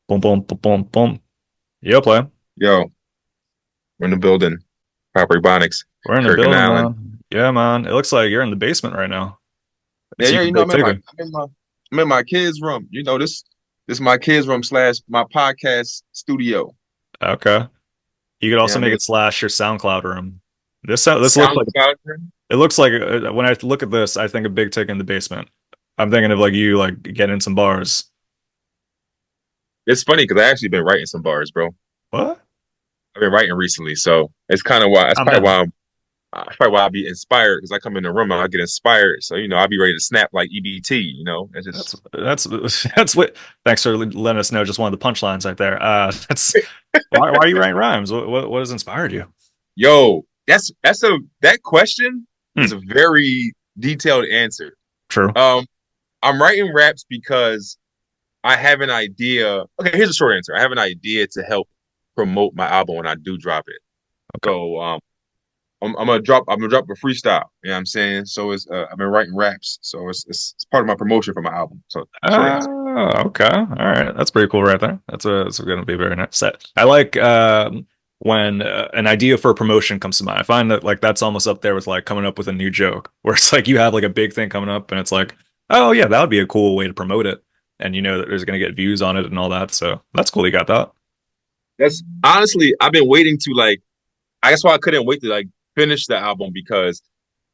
Boom, boom, boom, boom, boom. Yo, play. Yo, we're in the building. Proper Ebonics. We're in the Kirk and building, Allen. man. Yeah, man. It looks like you're in the basement right now. Yeah, It's yeah, even you know, big ticket. I'm in my kids' room. This is my kids' room slash my podcast studio. Okay. You could Yeah, also I make mean it slash your SoundCloud room. This looks like SoundCloud. when I look at this, I think of big ticket in the basement. I'm thinking of like you like getting some bars. It's funny because I actually been writing some bars, bro. What? I've been writing recently, so it's kind of why. I'm in. That's probably why I be inspired because I come in the room and I get inspired. So I'll be ready to snap like EBT. It's just That's what. Thanks for letting us know just one of the punchlines right there. That's why are you writing rhymes? What has inspired you? yo. That question is Hmm, a very detailed answer. true. Um, I'm writing raps because I have an idea. Okay, here's a short answer. I have an idea to help promote my album when I do drop it. Okay. So I'm gonna drop a freestyle. You know what I'm saying? So it's I've been writing raps, so it's part of my promotion for my album. So short answer. Okay. All right. That's pretty cool right there. That's going to be very nice set. I like when an idea for a promotion comes to mind. I find that like that's almost up there with like coming up with a new joke, where it's like you have like a big thing coming up, and it's like, oh yeah, that would be a cool way to promote it, and you know that there's going to get views on it and all that. So that's cool. You got that. That's honestly I've been waiting to like I guess why I couldn't wait to like finish the album because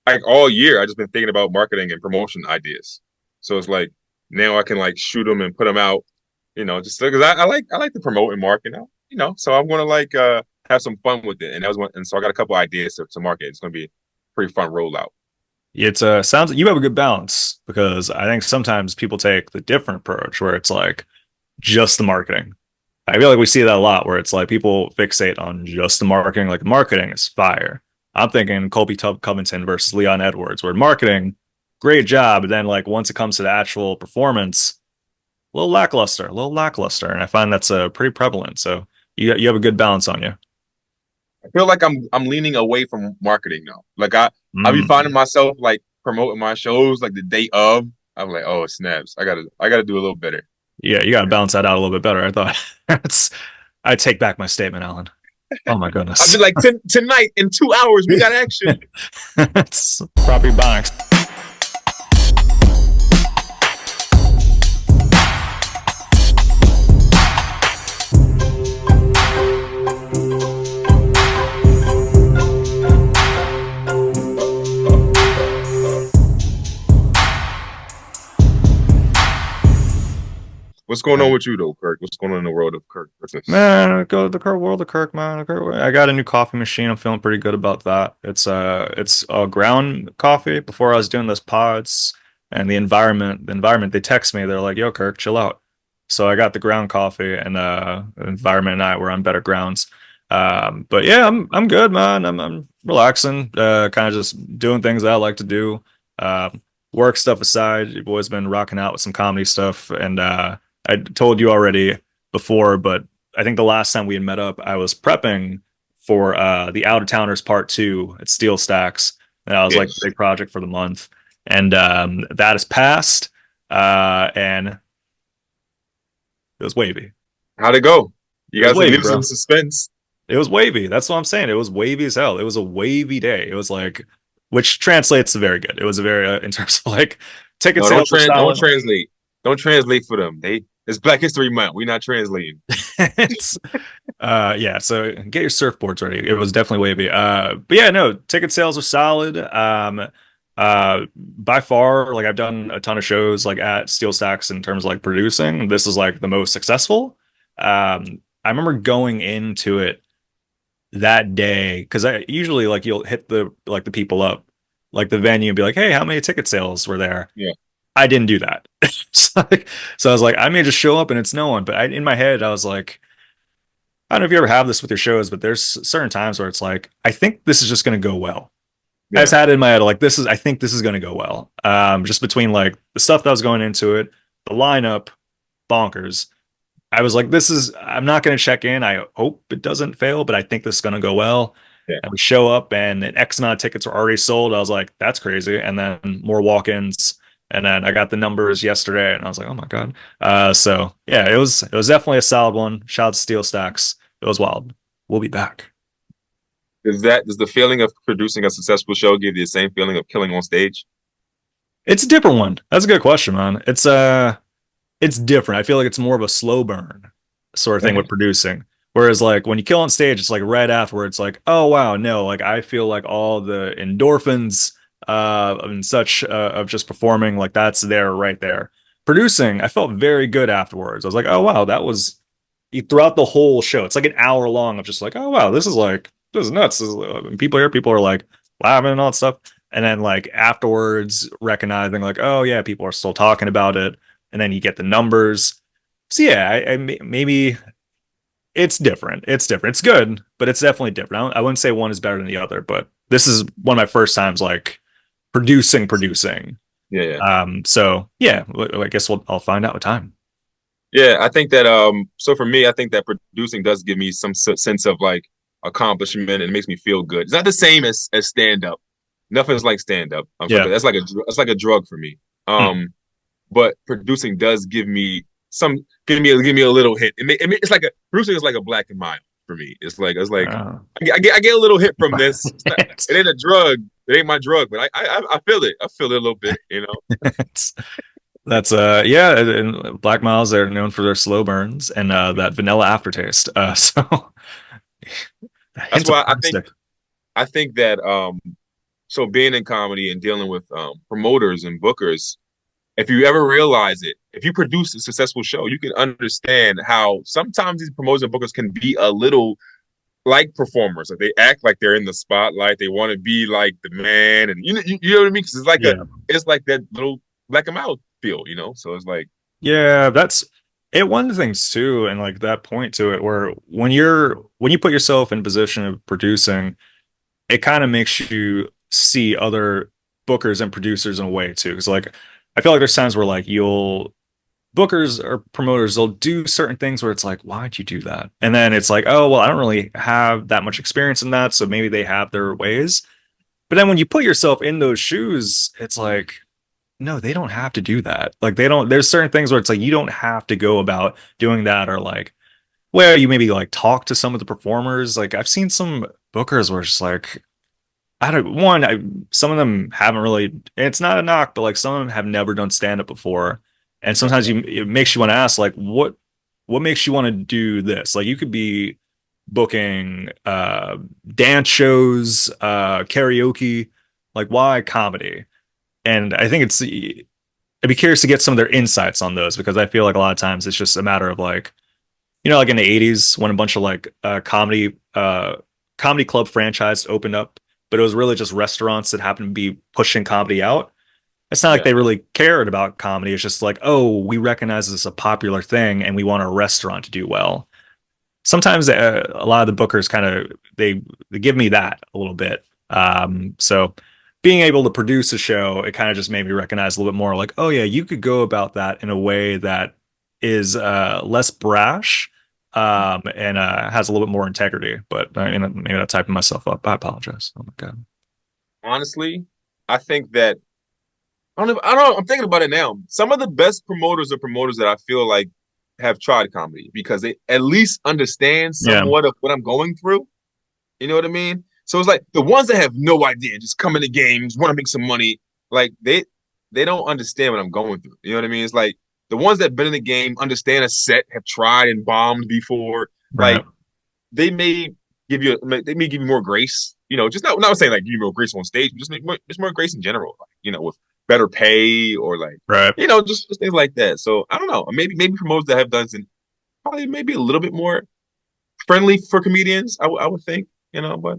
like all year I just been thinking about marketing and promotion ideas. So it's like now I can like shoot them and put them out. Just because I like to promote and market now. So I'm gonna like have some fun with it. And that was one. And so I got a couple ideas to market. It's gonna be a pretty fun rollout. It's sounds like you have a good balance because I think sometimes people take the different approach where it's like just the marketing. I feel like we see that a lot where it's like people fixate on just the marketing, like marketing is fire. I'm thinking Colby Covington versus Leon Edwards, where marketing, great job. But then like once it comes to the actual performance, a little lackluster. And I find that's pretty prevalent. So you have a good balance on you. I feel like I'm leaning away from marketing now. Like I be Mm. finding myself like promoting my shows like the day of. I'm like, oh snaps! I gotta do a little better. Yeah, you got to balance that out a little bit better. I thought that's, I take back my statement, Alan. Oh my I've goodness. been like tonight in 2 hours we got action. It's proper Ebonics. What's going on with you though, Kirk? What's going on in the world of Kirk? Man, go to the Kirk world of Kirk, man. I got a new coffee machine. I'm feeling pretty good about that. It's ground coffee. Before I was doing this pods and the environment, they text me. They're like, "Yo, Kirk, chill out." So I got the ground coffee, and the environment and I were on better grounds. But yeah, I'm good, man. I'm relaxing. Kind of just doing things that I like to do. Work stuff aside, you've always been rocking out with some comedy stuff, and I told you already before, but I think the last time we had met up, I was prepping for the Out of Towners Part Two at Steel Stacks. And that was like the Yes. big project for the month, and that has passed, and it was wavy. How'd it go? You It was guys wavy, leave some bro. suspense. It was wavy. That's what I'm saying. It was wavy as hell. It was a wavy day. It was like, which translates to very good. It was a very in terms of like ticket No, sales were don't solid. translate. Don't translate for them. It's Black History Month. We're not translating. It's yeah, so get your surfboards ready. It was definitely wavy. But yeah, no, ticket sales are solid. By far, like I've done a ton of shows like at Steel Stacks in terms of like producing. This is like the most successful. I remember going into it that day because I usually like you'll hit the people up, like the venue and be like, hey, how many ticket sales were there? Yeah. I didn't do that. So I was like, I may just show up and it's no one. But in my head, I was like, I don't know if you ever have this with your shows, but there's certain times where it's like, I think this is just going to go well. I Yeah. just had it in my head, like, I think this is going to go well. Just between like the stuff that was going into it, the lineup, bonkers. I was like, I'm not going to check in. I hope it doesn't fail, but I think this is going to go well. Yeah. And we show up and an X amount of tickets were already sold. I was like, that's crazy. And then more walk ins. And then I got the numbers yesterday, and I was like, oh my god. So yeah, it was definitely a solid one. Shout out to Steel Stacks. It was wild. We'll be back. Does the feeling of producing a successful show give you the same feeling of killing on stage? It's a different one. That's a good question, man. It's different. I feel like it's more of a slow burn sort of thing with producing. Whereas like when you kill on stage, it's like right afterwards, like, oh wow, no, like I feel like all the endorphins and such of just performing, like that's there right there. Producing, I felt very good afterwards. I was like, oh wow, that was throughout the whole show. It's like an hour long of just like, oh wow, this is nuts. People here, people are like laughing and all that stuff. And then like afterwards, recognizing like, oh yeah, people are still talking about it, and then you get the numbers. So yeah, maybe it's different. It's different. It's good, but it's definitely different. I wouldn't say one is better than the other, but this is one of my first times like producing. Yeah, yeah. So yeah, I guess I'll find out with time. Yeah, I think that so for me, I think that producing does give me some sense of like accomplishment and it makes me feel good. It's not the same as stand up. Nothing's like stand up. I'm sorry, Yeah. but that's like a drug for me. Hmm. But producing does give me give me a little hit. It's like a producing is like a black and mild for me. It's like Uh, I get a little hit from this. it's, It ain't a drug. It ain't my drug, but I feel it. I feel it a little bit. You know. it's that's yeah, and Black Miles they're known for their slow burns and that vanilla aftertaste. So That's hints of why plastic. I think that so being in comedy and dealing with promoters and bookers, if you ever realize it, if you produce a successful show, you can understand how sometimes these promoters and bookers can be a little like performers. Like they act like they're in the spotlight. They want to be like the man, and you know what I mean? Because Yeah. it's like that little black and mild feel, you know. So it's like Yeah, that's it. One of the things too, and like that point to it, where when you put yourself in position of producing, it kind of makes you see other bookers and producers in a way too. Because like I feel like there's times where like you'll bookers or promoters they'll do certain things where it's like, why'd you do that? And then it's like, oh well, I don't really have that much experience in that, so maybe they have their ways. But then when you put yourself in those shoes, it's like no, they don't have to do that. Like they don't, there's certain things where it's like you don't have to go about doing that or like well, you maybe like talk to some of the performers. Like I've seen some bookers where it's just like I don't one, some of them haven't really it's not a knock, but like some of them have never done stand up before. And sometimes it makes you want to ask like what makes you want to do this? Like you could be booking dance shows, karaoke, like why comedy? And I think I'd be curious to get some of their insights on those because I feel like a lot of times it's just a matter of like, like in the 80s when a bunch of like comedy club franchise opened up, but it was really just restaurants that happened to be pushing comedy out. It's not like yeah, they really cared about comedy. It's just like, oh, we recognize this as a popular thing and we want our restaurant to do well. Sometimes a lot of the bookers kind of they give me that a little bit. So being able to produce a show, it kind of just made me recognize a little bit more like, oh yeah, you could go about that in a way that is less brash and has a little bit more integrity. But maybe I'm typing myself up. I apologize. Oh my god. honestly, I think that I don't know. I'm thinking about it now. Some of the best promoters are promoters that I feel like have tried comedy because they at least understand Yeah. somewhat of what I'm going through. You know what I mean? So it's like the ones that have no idea, just come into games, want to make some money, like they don't understand what I'm going through. You know what I mean? It's like the ones that been in the game, understand a set, have tried and bombed before. Right. Like they may give you more grace. You know, just not saying like give you more grace on stage, but just more grace in general. Like, you know, with better pay or like Right. just things like that. So I don't know. Maybe promoters that have done some probably maybe a little bit more friendly for comedians. I would think. You know, but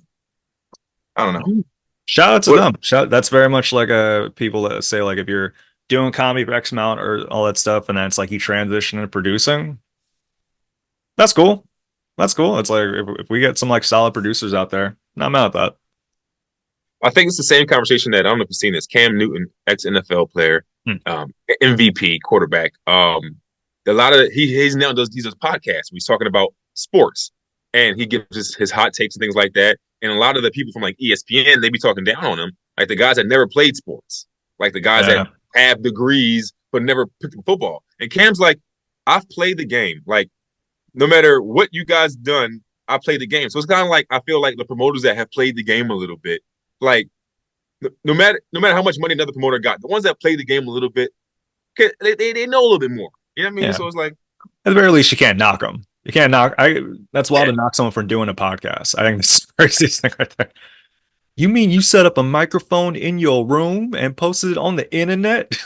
I don't know. Shout out to What them. That's very much like people that say like if you're doing comedy for X amount or all that stuff, and then it's like you transition into producing. That's cool. That's cool. It's like if we get some like solid producers out there, not mad at that. I think it's the same conversation that I don't know if you've seen this. Cam Newton, ex NFL player, Hmm. MVP quarterback. A lot of he's now does podcasts. He's talking about sports, and he gives his hot takes and things like that. And a lot of the people from like ESPN, they be talking down on him, like the guys that never played sports, like the guys that Yeah. have degrees but never picked up football. And Cam's like, I've played the game. Like, no matter what you guys done, I played the game. So it's kind of like I feel like the promoters that have played the game a little bit, like no matter how much money another promoter got, the ones that played the game a little bit, they know a little bit more. You know what I mean? Yeah. So it's like At the very least, you can't knock them. You can't knock. That's wild to knock someone for doing a podcast. I think this is the craziest thing right there. You mean you set up a microphone in your room and posted it on the internet?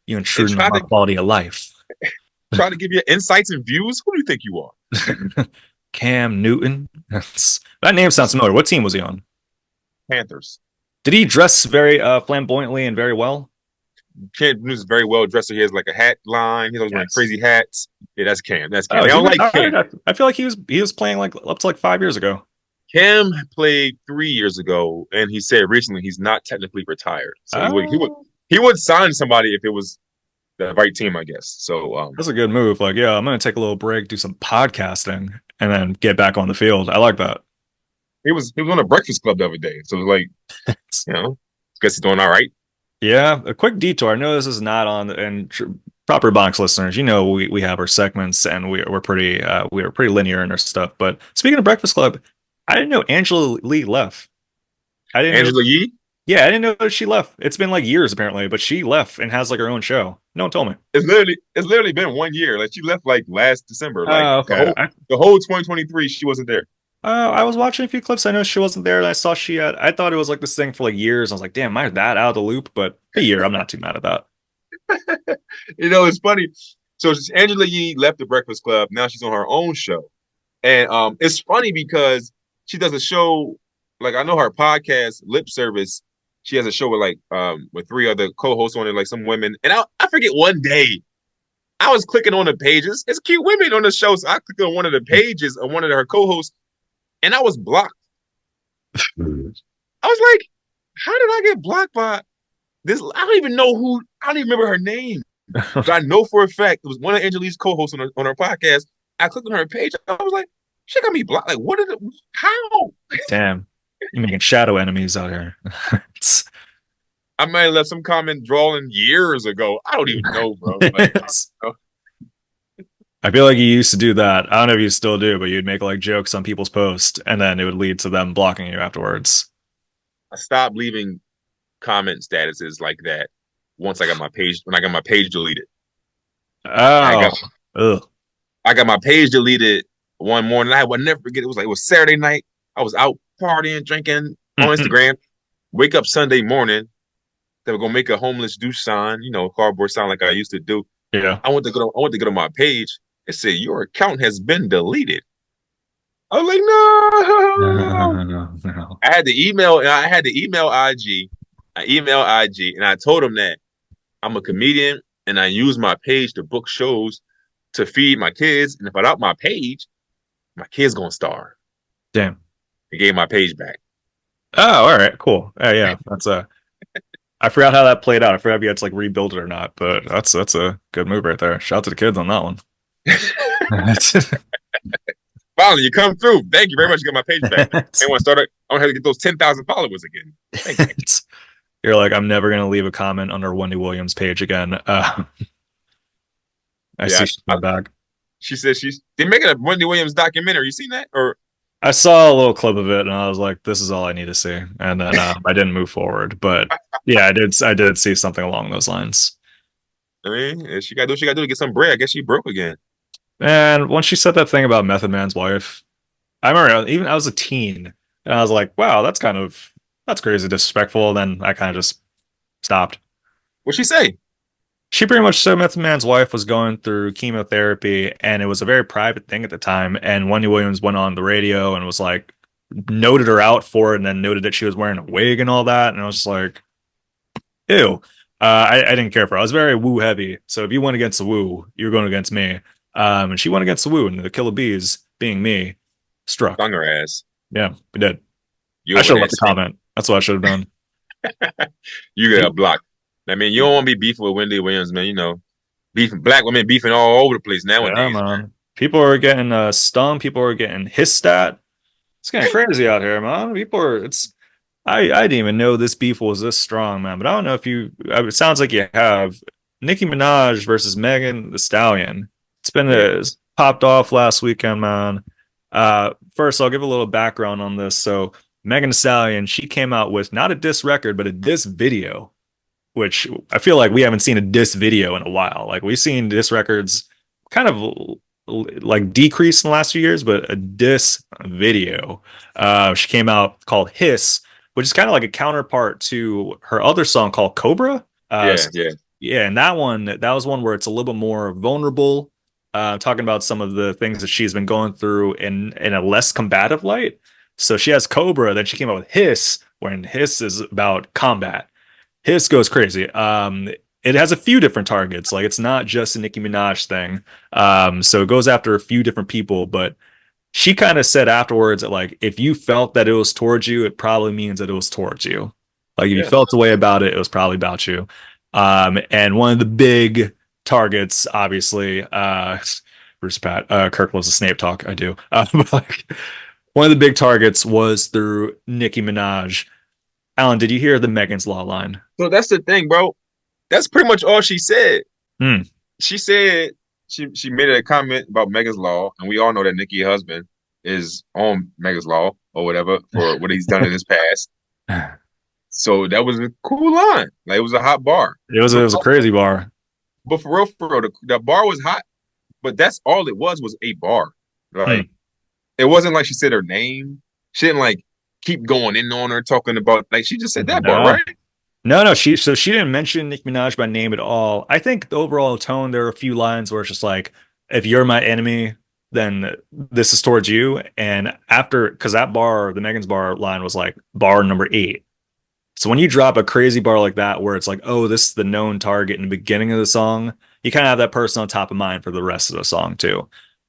You and intruding on my quality of life. try to give you insights and views. Who do you think you are? Cam Newton. That name sounds familiar. What team was he on? Panthers. Did he dress very flamboyantly and very well? Cam Newton is very well dressed. So he has like a hat line. He's always wearing crazy hats. Yeah, that's Cam. That's Cam. Oh, I don't like Cam. I feel like he was playing like up to like 5 years ago. Cam played 3 years ago, and he said recently he's not technically retired. So he would sign somebody if it was the right team, I guess. So that's a good move. Like, yeah, I'm gonna take a little break, do some podcasting, and then get back on the field. I like that. he was on a Breakfast Club the other day. So it was like, guess he's doing all right. Yeah, a quick detour. I know this is not on and proper Ebonics listeners. You know, we have our segments and we're pretty linear in our stuff. But speaking of Breakfast Club, I didn't know Angela Lee left. I didn't Angela know, Yee. Yeah, I didn't know that she left. It's been like years apparently, but she left and has like her own show. No one told me. It's literally been 1 year. Like she left like last December. Like Oh, okay. the whole 2023, she wasn't there. I was watching a few clips. I know she wasn't there, and I saw she had. I thought it was like this thing for like years. I was like, damn, am I that out of the loop? But a year, I'm not too mad at that. It's funny. So Angela Yee left the Breakfast Club. Now she's on her own show, and it's funny because she does a show. Like I know her podcast, Lip Service. She has a show with with three other co-hosts on it, like some women. And I forget one day I was clicking on the pages. It's cute women on the show, so I clicked on one of the pages of one of her co-hosts, and I was blocked. I was like, how did I get blocked by this? I don't even know who. I don't even remember her name. But I know for a fact it was one of Angelique's co-hosts on her podcast. I clicked on her page. I was like, she got me blocked. Like, what did it? How? Damn, you're making shadow enemies out here. I might have left some comment drawing years ago. I don't even know, bro. Like, I feel like you used to do that. I don't know if you still do, but you'd make like jokes on people's posts, and then it would lead to them blocking you afterwards. I stopped leaving comment statuses like that once I got my page when I got my page deleted. I got my page deleted one morning. I would never forget. It was Saturday night. I was out partying, drinking on Instagram. Wake up Sunday morning. They were gonna make a homeless douche sign, cardboard sign like I used to do. Yeah. I went to go to my page. It said your account has been deleted. I was like, no. I had to email IG. I emailed IG and I told them that I'm a comedian and I use my page to book shows to feed my kids. And if I doubt my page, my kid's gonna starve. Damn. I gave my page back. Oh, all right, cool. Yeah, that's I forgot how that played out. I forgot if you had to like rebuild it or not, but that's a good move right there. Shout out to the kids on that one. Finally, you come through. Thank you very much. You got my page back. I want to have to get those 10,000 followers again. Thank you. You're like, I'm never gonna leave a comment on our Wendy Williams page again. I see she's my bag. She said they're making a Wendy Williams documentary. You seen that? Or I saw a little clip of it and I was like, this is all I need to see. And then I didn't move forward. But yeah, I did see something along those lines. I mean, she got to do to get some bread. I guess she broke again. And once she said that thing about Method Man's wife, I remember even I was a teen and I was like, wow, that's crazy disrespectful. And then I kind of just stopped. What'd she say? She pretty much said Method Man's wife was going through chemotherapy and it was a very private thing at the time. And Wendy Williams went on the radio and was like, noted her out for it and then noted that she was wearing a wig and all that. And I was just like, ew. I didn't care for her. I was very woo heavy. So if you went against the woo, you were going against me. And she went against the woo and the Killer Bees, being me, struck. Stung her ass. Yeah, we did. I should have left a comment. That's what I should have done. You got blocked. I mean, you don't want to be beefing with Wendy Williams, man. Beefing black women beefing all over the place nowadays. Yeah, man. People are getting stung. People are getting hissed at. It's getting crazy out here, man. I didn't even know this beef was this strong, man. But I don't know if you. It sounds like you have Nicki Minaj versus Megan the Stallion. Yeah, It's popped off last weekend, man. First, I'll give a little background on this. So Megan the Stallion, she came out with not a diss record, but a diss video, which I feel like we haven't seen a diss video in a while. Like we've seen diss records kind of like decrease in the last few years, but a diss video. She came out called Hiss, which is kind of like a counterpart to her other song called Cobra. yeah, yeah, Yeah, and that was one where it's a little bit more vulnerable, talking about some of the things that she's been going through in a less combative light. So she has Cobra, then she came out with Hiss, when Hiss is about combat. His goes crazy. It has a few different targets. Like it's not just a Nicki Minaj thing. So it goes after a few different people. But she kind of said afterwards that like if you felt that it was towards you, it probably means that it was towards you. Like if you yeah. felt the way about it, it was probably about you. And one of the big targets, obviously, Bruce Pat, Kirk loves the Snape talk. I do. Like, one of the big targets was through Nicki Minaj. Alan, did you hear the Megan's Law line? So that's the thing, bro. That's pretty much all she said. Hmm. She said she made a comment about Megan's Law, and we all know that Nicki's husband is on Megan's Law or whatever for what he's done in his past. So that was a cool line. Like it was a hot bar. It But was a crazy bar. for real, the bar was hot, but that's all it was a bar. Hmm. Like it wasn't like she said her name. She didn't like keep going in on her talking about like she just said that bar, No, right? no. She didn't mention Nicki Minaj by name at all. I think the overall tone, there are a few lines where it's just like, if you're my enemy, then this is towards you. And after, because that bar, the Megan's bar line was like bar number 8. So when you drop a crazy bar like that, where it's like, oh, this is the known target in the beginning of the song, you kind of have that person on top of mind for the rest of the song too.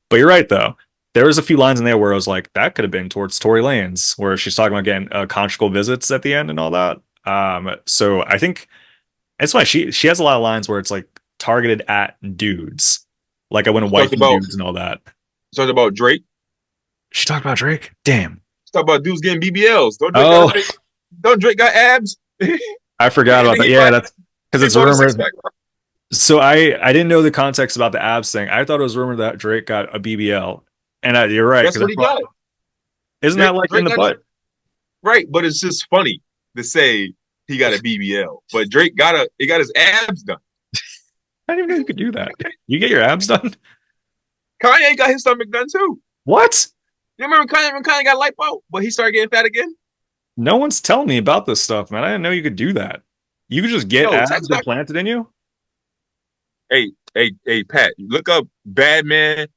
But you're right though. There was a few lines in there where I was like, that could have been towards Tory Lanez, where she's talking about getting conjugal visits at the end and all that. So I think that's why she has a lot of lines where it's like targeted at dudes, like I went She talked wifing about dudes and all that. Drake. She talked about Drake. Damn. She talked about dudes getting BBLs. Oh, Don't Drake got abs? I forgot about that. he Yeah, bought that's because he it's bought a six rumored. pack. So I didn't know the context about the abs thing. I thought it was rumored that Drake got a BBL, and you're right That's because what he got. isn't that like in Drake the got butt? right, but it's just funny to say he got a BBL. But Drake got his abs done. I didn't even know you could do that. You get your abs done? Kanye got his stomach done too. What? You remember Kanye when Kanye got lipo, but he started getting fat again? No one's telling me about this stuff, man. I didn't know you could do that. You could just get Yo, text abs back. implanted in you. Hey, Pat, look up Badman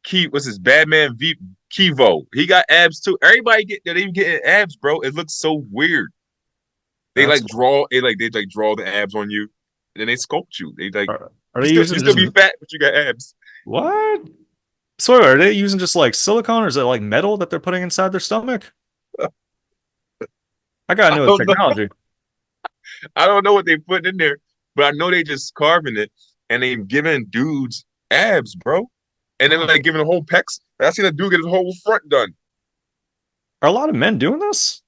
Key. What's his Badman V Kivo? He got abs too. Everybody they even getting abs, bro. It looks so weird. That's They like draw the abs on you, and then they sculpt you. They like are they you using still just be fat, but you got abs. what? So are they using just like silicone or is it like metal that they're putting inside their stomach? I gotta I know the don't know. technology. I don't know what they put in there, but I know they just carving it and they giving dudes abs, bro. And then like giving the whole pecs. I seen a dude get his whole front done. Are a lot of men doing this?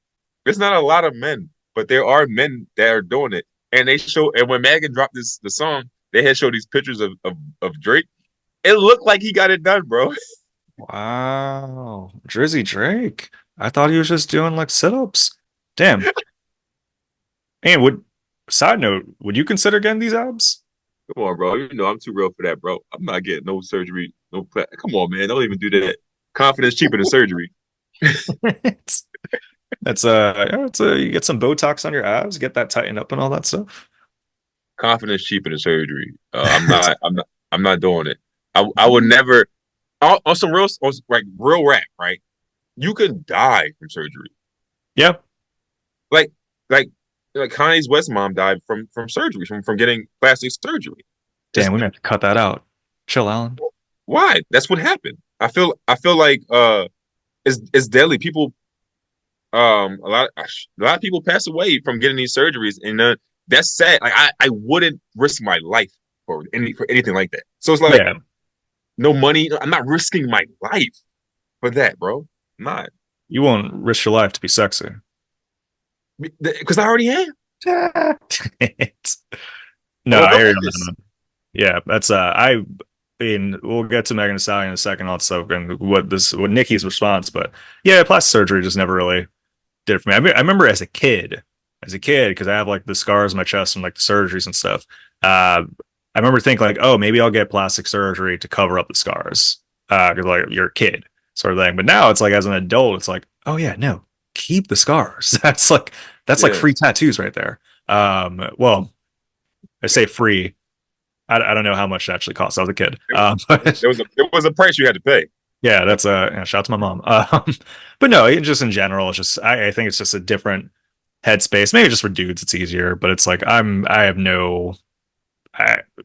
There's not a lot of men, but there are men that are doing it. And they show, and when Megan dropped the song, they had showed these pictures of Drake. It looked like he got it done, bro. Wow. Drizzy Drake. I thought he was just doing like sit-ups. Damn. And would side note, would you consider getting these abs? Come on, bro. You know I'm too real for that, bro. I'm not getting no surgery, no. Come on, man. Don't even do that. Confidence cheaper than surgery. it's yeah, you get some Botox on your abs, get that tightened up and all that stuff. Confidence cheaper than surgery. I'm not. I'm not. I'm not doing it. I would never. On some real, like real rap, right? You could die from surgery. Yeah. Like, like, like Kanye's West mom died from surgery, from getting plastic surgery. It's Damn, we have to cut that out. Chill, Alan. why? That's what happened. I feel like it's deadly. People a lot of people pass away from getting these surgeries, and that's sad. Like I wouldn't risk my life for anything like that. So it's like Yeah. no money. I'm not risking my life for that, bro. I'm not. You won't risk your life to be sexy. because I already am. No, I I don't hear you like on that this. one. Yeah, that's I mean, we'll get to Megan Thee Stallion in a second also and what Nicki's response, but yeah, plastic surgery just never really did it for me. I remember as a kid, because I have like the scars on my chest from like the surgeries and stuff. I remember thinking like, oh, maybe I'll get plastic surgery to cover up the scars, because like you're a kid sort of thing. But now it's like as an adult, it's like, oh yeah, no, keep the scars. That's like Yeah, free tattoos right there. Well, I say free. I don't know how much it actually costs. I was a kid. there, But there was a price you had to pay. yeah, that's yeah, shout out to my mom. But no, just in general, it's just I think it's just a different headspace. Maybe just for dudes, it's easier. But it's like I have no.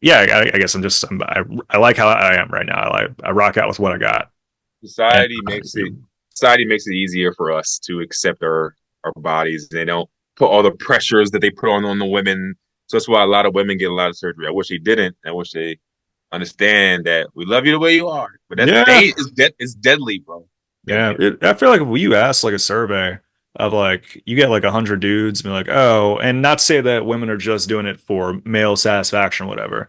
Yeah, I guess I like how I am right now. I rock out with what I got. And Society makes it society makes it easier for us to accept our bodies. They don't put all the pressures that they put on the women. So that's why a lot of women get a lot of surgery. I wish they didn't. I wish they understand that we love you the way you are. But that's yeah, they it's deadly, bro. yeah. Deadly. I feel like if you ask like a survey of like you get like 100 dudes and be like, oh, and not say that women are just doing it for male satisfaction or whatever.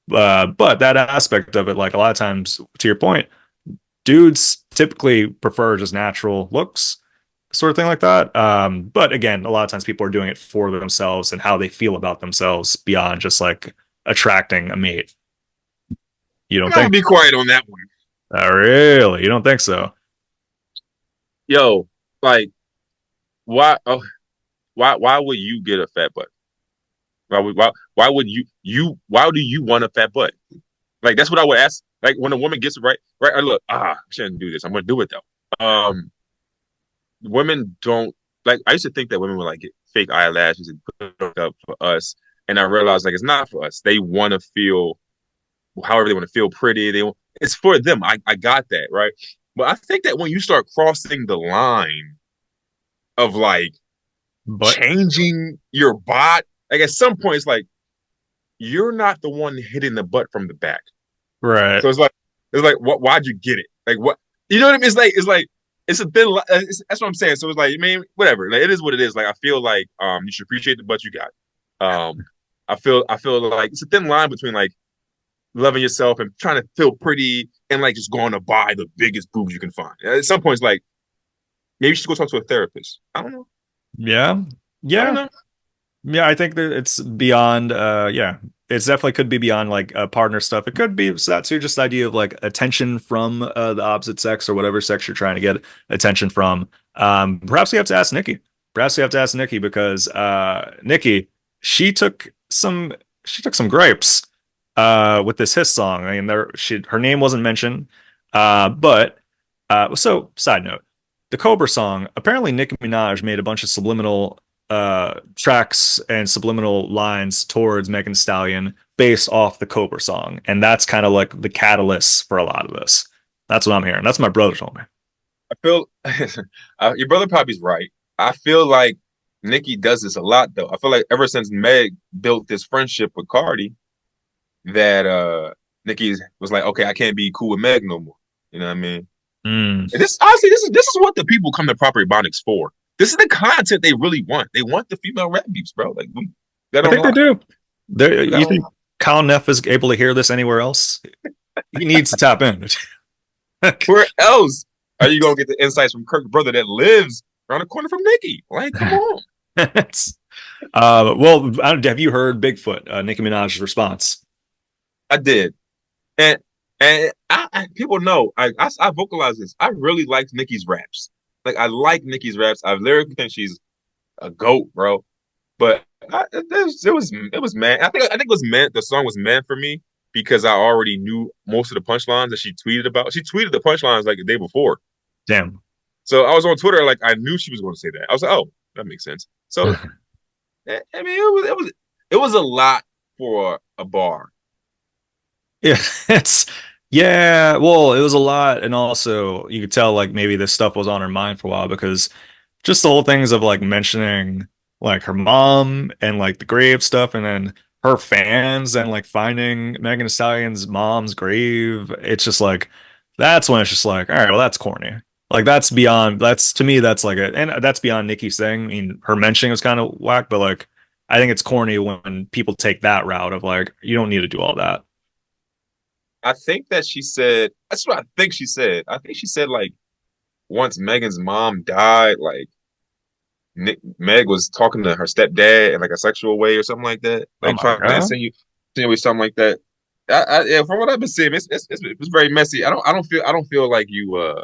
But that aspect of it, like a lot of times, to your point, dudes typically prefer just natural looks, sort of thing like that. But again, a lot of times people are doing it for themselves and how they feel about themselves beyond just like attracting a mate. You don't I'm gonna think? be quiet on that one. Really? You don't think so? Yo, like why why would you get a fat butt? Why would why do you want a fat butt? Like that's what I would ask. Like when a woman gets it right, I look, I shouldn't do this. I'm gonna do it though. Women don't like. I used to think that women would like get fake eyelashes and put it up for us, and I realized like it's not for us. They want to feel however they want to feel pretty. It's for them. I got that right, but I think that when you start crossing the line of like But changing your bot, like at some point it's like you're not the one hitting the butt from the back. right, So it's like what? Why'd you get it? Like what? You know what I mean? It's like it's a thin. That's what I'm saying. So it's like I mean whatever. Like it is what it is. Like I feel like you should appreciate the butt you got. I feel like it's a thin line between like loving yourself and trying to feel pretty and like just going to buy the biggest boobs you can find. At some points, like maybe you should go talk to a therapist. I don't know. yeah, I don't yeah. know. Yeah, I think that it's beyond yeah. It's definitely could be beyond like partner stuff. It could be that too, just the idea of like attention from the opposite sex or whatever sex you're trying to get attention from. Perhaps we have to ask Nikki. Perhaps we have to ask Nikki because Nikki, she took some she took some gripes with this Hiss song. I mean, her name wasn't mentioned. But so side note, the Cobra song, apparently Nicki Minaj made a bunch of subliminal tracks and subliminal lines towards Megan Thee Stallion based off the Cobra song. And that's kind of like the catalyst for a lot of this. That's what I'm hearing. That's what my brother told me. I feel your brother probably's right. I feel like Nicki does this a lot though. I feel like ever since Meg built this friendship with Cardi, that Nicki was like, okay, I can't be cool with Meg no more. You know what I mean? Mm. And this honestly, this is what the people come to proper Ebonics for. This is the content they really want. They want the female rap beefs, bro. Like we got I on think they lock. do. We got You on think lock. Kyle Neff is able to hear this anywhere else? He needs to tap in. Where else are you gonna get the insights from Kirk brother that lives around the corner from Nicki? Like, come on. Well, have you heard Bigfoot, Nicki Minaj's response? I did. And people know I vocalize this. I really liked Nicki's raps. Like I like Nicki's raps. I lyrically think she's a goat, bro. But it was man. I think it was meant. The song was meant for me because I already knew most of the punchlines that she tweeted about. She tweeted the punchlines like the day before. Damn. So I was on Twitter like I knew she was going to say that. I was like, oh, that makes sense. So I mean, it was a lot for a bar. Yeah, it's yeah. Well, it was a lot, and also you could tell like maybe this stuff was on her mind for a while because just the whole things of like mentioning like her mom and like the grave stuff, and then her fans and like finding Megan Thee Stallion's mom's grave. It's just like that's when it's just like, all right, well, that's corny. Like that's beyond. That's to me. That's like a, and that's beyond Nicki's thing. I mean, her mentioning was kind of whack, but like, I think it's corny when people take that route of like, you don't need to do all that. I think that she said that's what I think she said. I think she said like once Megan's mom died, like Meg was talking to her stepdad in like a sexual way or something like that, Oh like my trying to god. insinuate something like that. Yeah, from what I've been seeing, it's very messy. I don't feel like you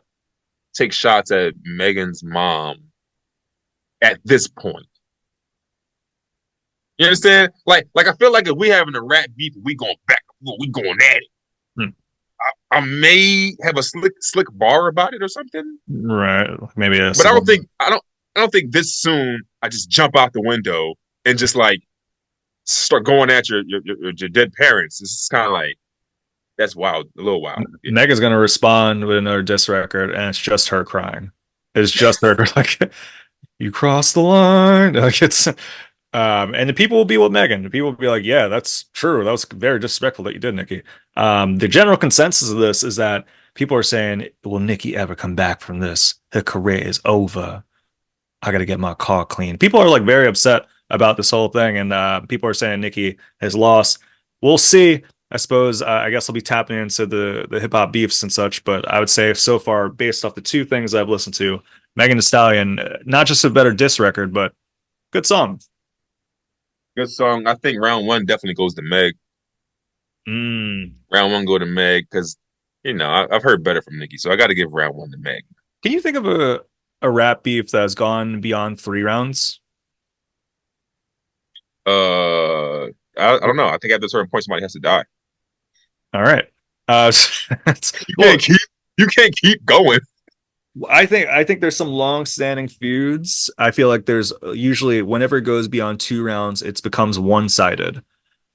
take shots at Megan's mom at this point. You understand? Like I feel like if we having a rap beef, we going back, we going at it. Hmm. I may have a slick bar about it or something, Right. Maybe a but civil. I don't think this soon I just jump out the window and just like start going at your dead parents. It's kind of like that's wild, a little wild. Yeah. Mega's gonna respond with another diss record, and it's just her crying. It's just her like, you crossed the line. Like it's, and the people will be with Megan. The people will be like, yeah, that's true. That was very disrespectful that you did, Nikki. The general consensus of this is that people are saying, will Nikki ever come back from this? Her career is over. I got to get my car clean. People are like very upset about this whole thing, and people are saying Nicki has lost. We'll see. I suppose I guess I'll be tapping into the hip hop beefs and such, but I would say so far, based off the two things I've listened to, Megan Thee Stallion, not just a better diss record, but good song. Good song. I think round one definitely goes to Meg. Mm. Round one go to Meg because I've heard better from Nicki, so I got to give round one to Meg. Can you think of a rap beef that has gone beyond 3 rounds? I don't know. I think at a certain point somebody has to die. All right. You Well, can't keep you can't keep going. I think there's some long-standing feuds. I feel like there's usually whenever it goes beyond 2 rounds, it becomes one-sided.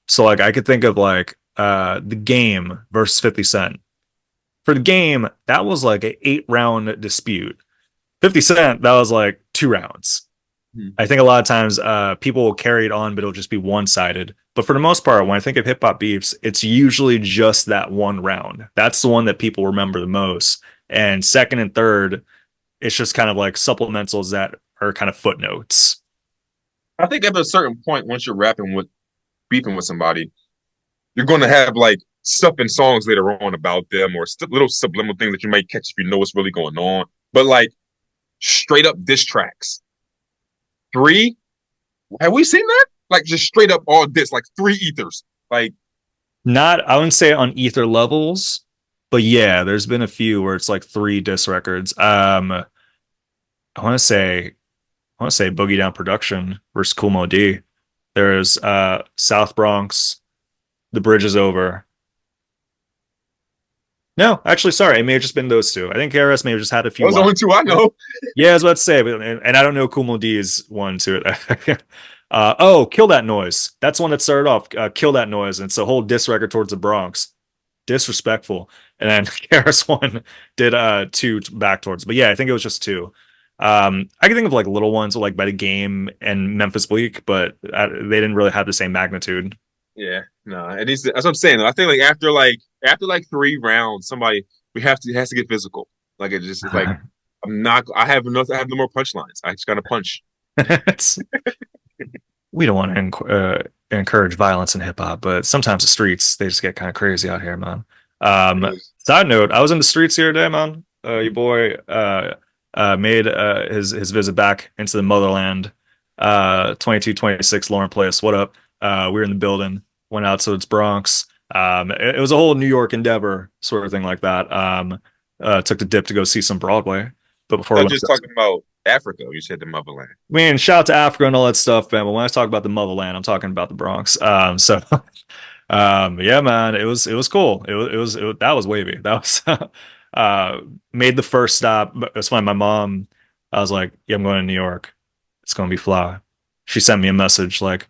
So like I could think of like the game versus 50 Cent. For the game, that was like an 8 round dispute. 50 Cent, that was like 2 rounds. Hmm. I think a lot of times people will carry it on, but it'll just be one-sided. But for the most part, when I think of hip hop beefs, it's usually just that one round. That's the one that people remember the most. And second and third, it's just kind of like supplementals that are kind of footnotes. I think at a certain point, once you're rapping with beefing with somebody, you're going to have like stuff in songs later on about them or little subliminal things that you might catch if you know what's really going on. But like straight up diss tracks, three. Have we seen that? Like just straight up all diss, like three ethers. Like Not, I wouldn't say on ether levels, but yeah, there's been a few where it's like 3 disc records. I want to say, I want to say Boogie Down Production versus Cool Mo D. There's South Bronx, The Bridge is Over. No, actually, sorry, it may have just been those two. I think KRS may have just had a few those are the lines. only two I know. Yeah, I was about to say, but, and I don't know Kumo D's one to it. Oh, Kill That Noise. That's one that started off. Kill That Noise. And it's a whole diss record towards the Bronx. Disrespectful. And then KRS One did two back towards. But yeah, I think it was just two. I can think of like little ones like by the Game and Memphis Bleak, but they didn't really have the same magnitude. Yeah, no, it needs to, that's what I'm saying. I think after like 3 rounds, somebody it has to get physical. Like it just is like I'm not. I have no more punchlines. I just got to punch. It's, we don't want to encourage violence in hip hop, but sometimes the streets they just get kind of crazy out here, man. Side note, I was in the streets here today, man. Your boy made his visit back into the motherland. 2226 Lauren Place. What up? We were in the building, went out to its Bronx. It was a whole New York endeavor, sort of thing like that. Took the dip to go see some Broadway, but before we Not went, just talking about Africa. You said the motherland. I mean, shout out to Africa and all that stuff, man. But when I talk about the motherland, I'm talking about the Bronx. Yeah, man, it was cool. That was wavy. That was made the first stop. It's fine. My mom, I was like, yeah, I'm going to New York. It's gonna be fly. She sent me a message like,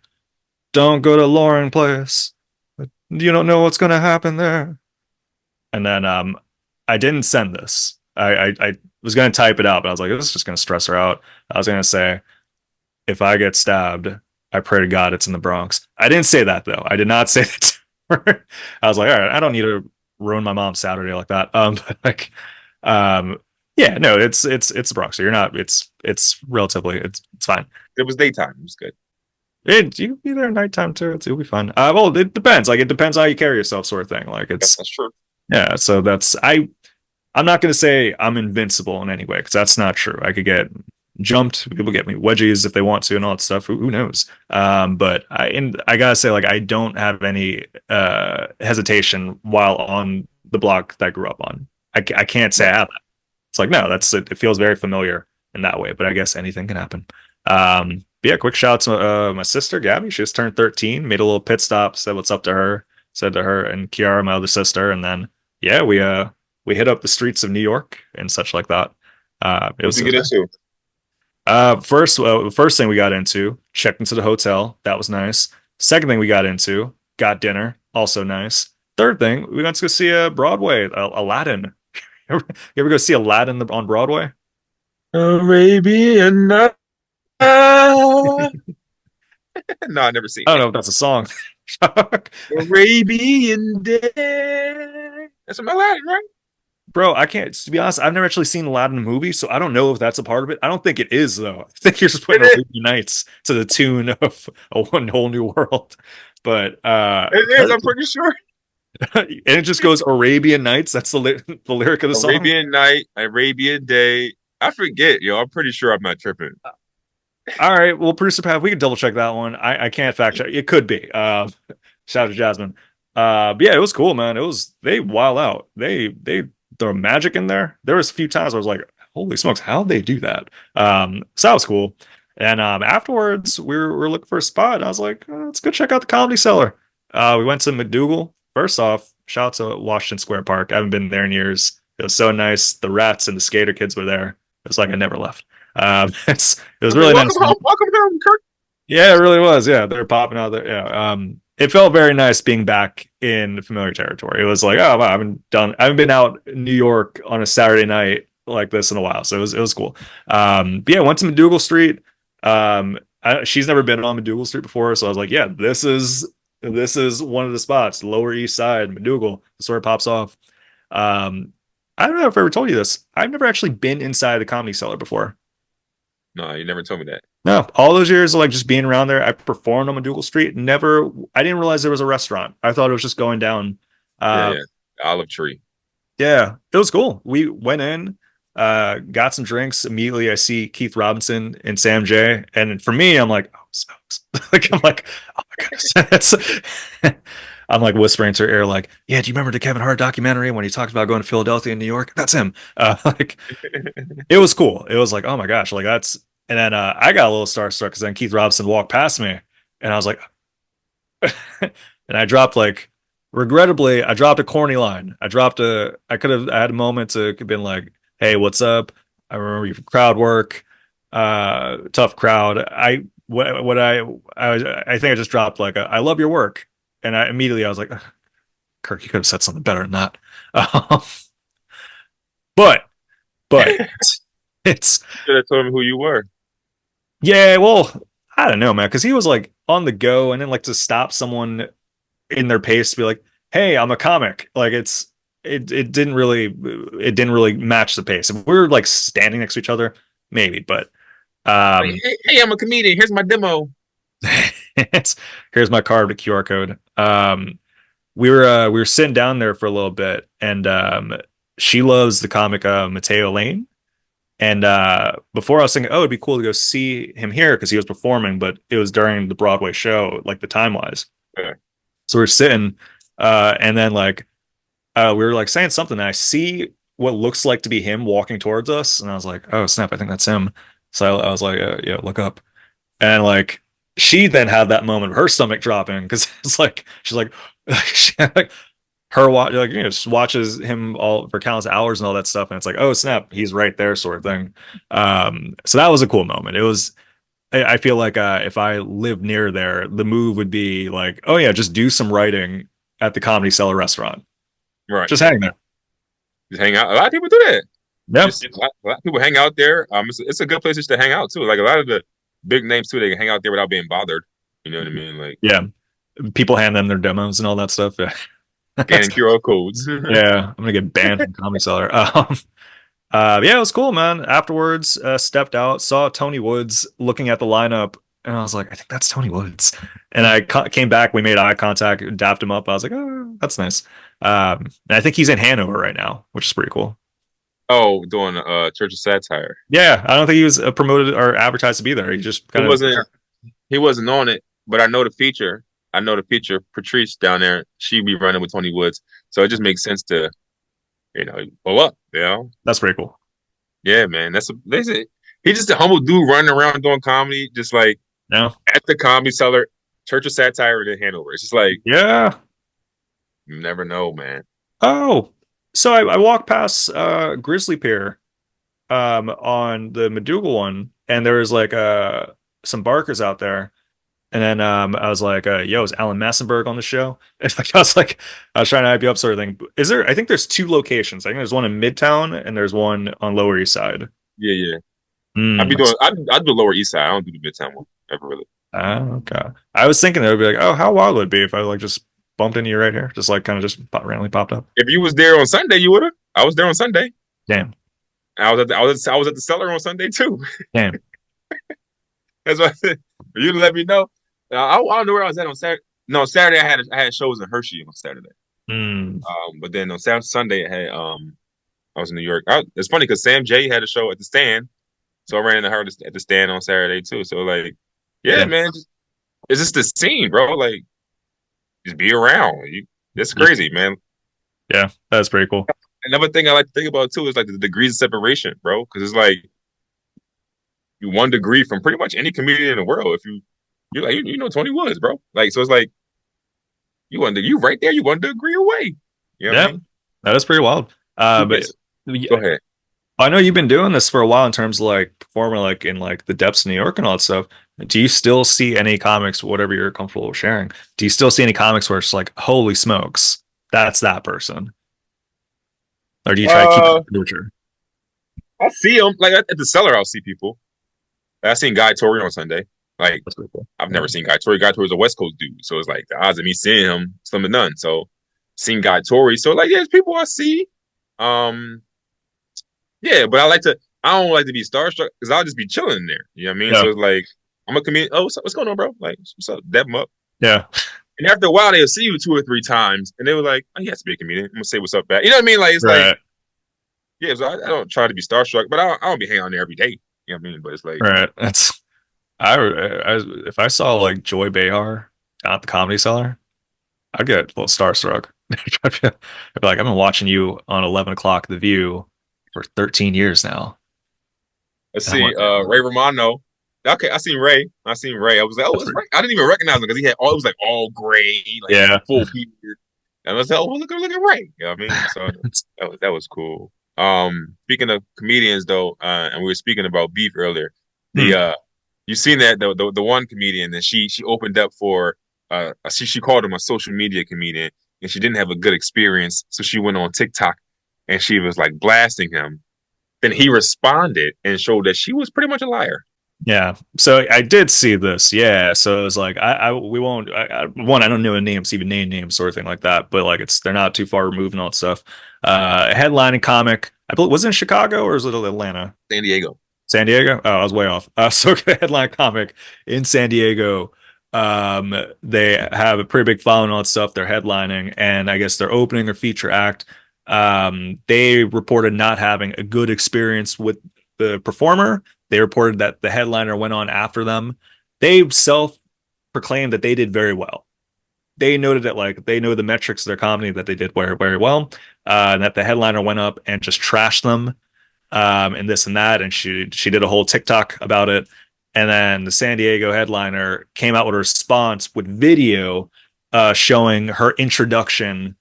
don't go to Lauren Place. You don't know what's gonna happen there. And then I didn't send this. I was gonna type it out, but I was like, this is just gonna stress her out. I was gonna say, if I get stabbed, I pray to God it's in the Bronx. I didn't say that though. I did not say that to her. I was like, all right, I don't need to ruin my mom's Saturday like that. But like, um, Yeah, no, it's the Bronx. So you're not. It's relatively. It's fine. It was daytime. It was good. You can be there at nighttime too. It'll be fun. Well, it depends. Like it depends how you carry yourself, sort of thing. Like Yes, it's that's true. yeah. So that's I'm not gonna say I'm invincible in any way because that's not true. I could get jumped. People get me wedgies if they want to and all that stuff. Who knows? But I gotta say like I don't have any hesitation while on the block that I grew up on. I can't say Right. I have. It's like no, that's it. It feels very familiar in that way. But I guess anything can happen. But yeah, quick shout out to my sister Gabby. She just turned 13. Made a little pit stop. Said what's up to her. Said to her and Kiara, my other sister, and then yeah, we hit up the streets of New York and such like that. What'd you It get was into? the first thing we got into, checked into the hotel. That was nice. Second thing we got into, got dinner. Also nice. Third thing, we went to go see a Broadway, Aladdin. You ever go see Aladdin on Broadway? Arabian Night. No, I never seen I don't it. know if that's a song. Arabian Day. That's from Aladdin, right? Bro, I can't, to be honest, I've never actually seen Aladdin movie, so I don't know if that's a part of it. I don't think it is, though. I think you're just It putting is. Arabian Nights to the tune of a one whole new world. But It is. I'm pretty sure. and it just goes Arabian Nights. That's the lyric of the song. Arabian Night, Arabian Day. I forget, yo. I'm pretty sure I'm not tripping. All right, well, producer Pat, we can double check that one. I can't fact check. It could be. Shout out to Jasmine. But yeah, it was cool, man. It was they wild out. They throw magic in there. There was a few times where I was like, holy smokes, how'd they do that? So that was cool. And afterwards, we were looking for a spot. And I was like, let's go check out the Comedy Cellar. We went to McDougal. First off, shout out to Washington Square Park. I haven't been there in years. It was so nice. The rats and the skater kids were there. It was like I never left. It was I mean, really nice. welcome home, Kirk. Yeah, it really was. Yeah, they're popping out there. Yeah. It felt very nice being back in familiar territory. It was like, oh wow, I haven't been out in New York on a Saturday night like this in a while. So it was cool. But yeah, went to McDougal Street. She's never been on McDougal Street before, so I was like, yeah, this is one of the spots, Lower East Side, McDougal. That's where it pops off. I don't know if I ever told you this. I've never actually been inside the Comedy Cellar before. No, you never told me that. No, all those years of like just being around there, I performed on McDougal Street. Never, I didn't realize there was a restaurant. I thought it was just going down. Yeah, Uh, yeah. Olive tree. yeah, it was cool. We went in, got some drinks. Immediately, I see Keith Robinson and Sam J. And for me, I'm like, oh, smokes. Like, I'm like, oh my goodness. I'm like whispering to her ear, like, yeah, do you remember the Kevin Hart documentary when he talked about going to Philadelphia and New York? That's him. Like, it was cool. It was like, oh my gosh, like that's. And then I got a little starstruck because then Keith Robinson walked past me, and I was like, and I dropped like, regrettably, I dropped a corny line. I could have had a moment to have been like, hey, what's up? I remember you from crowd work, tough crowd. I think I just dropped like, I love your work, and I was like, Kirk, you could have said something better than that. Um, but but it's Should have told me who you were. yeah, well, I don't know, man, because he was like on the go and then like to stop someone in their pace to be like, "Hey, I'm a comic." Like it didn't really match the pace. If we were like standing next to each other, maybe, but Like, um, hey, I'm a comedian. Here's my demo. it's here's my card with QR code. We were sitting down there for a little bit, and she loves the comic Mateo Lane. And before I was thinking, oh, it'd be cool to go see him here because he was performing, but it was during the Broadway show, like the time wise. Yeah. So we're sitting, and then like we were like saying something, and I see what looks like to be him walking towards us, and I was like, oh snap, I think that's him. So I was like, yeah, look up, and like she then had that moment of her stomach dropping because it's like she's like, she, like her watch like just watches him all for countless hours and all that stuff, and it's like, oh snap, he's right there, sort of thing. So that was a cool moment. It was. I feel like if I lived near there, the move would be like, oh yeah, just do some writing at the Comedy Cellar restaurant. Right. Just hang there. Just hang out. A lot of people do that. Yep. Just a lot of people hang out there. It's a good place just to hang out too. Like a lot of the big names too, they can hang out there without being bothered. You know what I mean? Like Yeah. People hand them their demos and all that stuff. Yeah. scanning QR codes. Yeah. I'm gonna get banned from Comedy Cellar. Yeah, it was cool, man. Afterwards, stepped out, saw Tony Woods looking at the lineup, and I was like, I think that's Tony Woods. And came back, we made eye contact, dapped him up. I was like, oh, that's nice. And I think he's in Hanover right now, which is pretty cool. Oh, doing Church of Satire. Yeah, I don't think he was promoted or advertised to be there. He just He kind of wasn't he wasn't on it, but I know the feature. I know the feature. Patrice down there, she be running with Tony Woods, so it just makes sense to pull up. that's pretty cool. Yeah, man. That's it. He's just a humble dude running around doing comedy, just like No, at the Comedy Cellar, Church of Satire in Hanover. It's just like yeah. you never know, man. Oh, so I walked past Grizzly Pier on the McDougal one, and there was like some barkers out there. And then I was like, yo, is Alan Massenberg on the show? And like, I was trying to hype you up sort of thing. Is there, I think there's two locations. I think there's one in Midtown and there's one on Lower East Side. Yeah, yeah. I Mm. be doing. I do Lower East Side. I don't do the Midtown one ever really. Okay. I was thinking it would be like, oh, how wild would it be if I like just bumped into you right here? Just like kind of just randomly popped up. If you was there on Sunday, you would have. I was there on Sunday. Damn. I was at the Cellar on Sunday too. Damn. That's why I said for you to let me know. I don't know where I was at on Saturday. No, Saturday I had shows in Hershey on Saturday. Mm. But then on Saturday, Sunday I was in New York. It's funny because Sam J had a show at the Stand, so I ran into her at the Stand on Saturday too. So like, yeah, Yeah. man, it's just the scene, bro. Like, just be around. It's crazy, man. Yeah. That's pretty cool. Another thing I like to think about too is like the degrees of separation, bro. Because it's like you 1 degree from pretty much any comedian in the world. If you're like you know Tony Woods, bro. Like so, it's like you right there. You 1 degree away. You know what I Yeah. mean? That is pretty wild. Who But gets? Go ahead. I know you've been doing this for a while in terms of like performing like in like the depths of New York and all that stuff. Do you still see any comics, whatever you're comfortable with sharing? Do you still see any comics where it's like, holy smokes, that's that person? Or do you try to keep it Uh, neutral? I see them like at the Cellar. I'll see people. I seen Guy Tori on Sunday. Like That's pretty cool. I've never seen Guy Tori. Guy Tori's a West Coast dude, so it's like the odds of me seeing him slim to none. So seen Guy Tori. So like, yeah, there's people I see. Um, yeah, but I don't like to be starstruck because I'll just be chilling in there. You know what I mean? Yeah. So it's like I'm a comedian. Oh, what's going on, bro? Like, what's up? Dap them up. Yeah. And after a while, they'll see you 2 or 3 times, and they were like, "Oh, he has to be a comedian." I'm gonna say what's up back. You know what I mean? Like it's like, Right. yeah. So I don't try to be starstruck, but I don't be hanging on there every day. You know what I mean? But it's like, Right. I if I saw like Joy Behar at the Comedy Cellar, I'd get a little starstruck. I'd be like, I've been watching you on 11 o'clock The View for 13 years now. let's And I'm see, like, Ray Romano. Okay, I seen Ray. I seen Ray. I was like, oh, that's it's pretty, Ray. I didn't even recognize him because he had all. It was like all gray, like yeah. full beard. And I was like, oh, look at Ray. You know what I mean? So that was cool. Speaking of comedians though, and we were speaking about beef earlier. The Hmm. you seen that the one comedian that she opened up for she called him a social media comedian and she didn't have a good experience, so she went on TikTok and she was like blasting him. Then he responded and showed that she was pretty much a liar. Yeah. So I did see this. Yeah. So it was like, we won't, one, I don't know the names, even name names, sort of thing like that, but like they're not too far removed and all that stuff. Headlining comic, I believe, was it in Chicago or was it Atlanta? San Diego. San Diego? Oh, I was way off. So headline comic in San Diego. They have a pretty big following and all that stuff. They're headlining, and I guess their opening or feature act. They reported not having a good experience with the performer. They reported that the headliner went on after them. They self-proclaimed that they did very well. They noted that like they know the metrics of their comedy that they did very, very well, and that the headliner went up and just trashed them and this and that. And she did a whole TikTok about it. And then the San Diego headliner came out with a response with video showing her introduction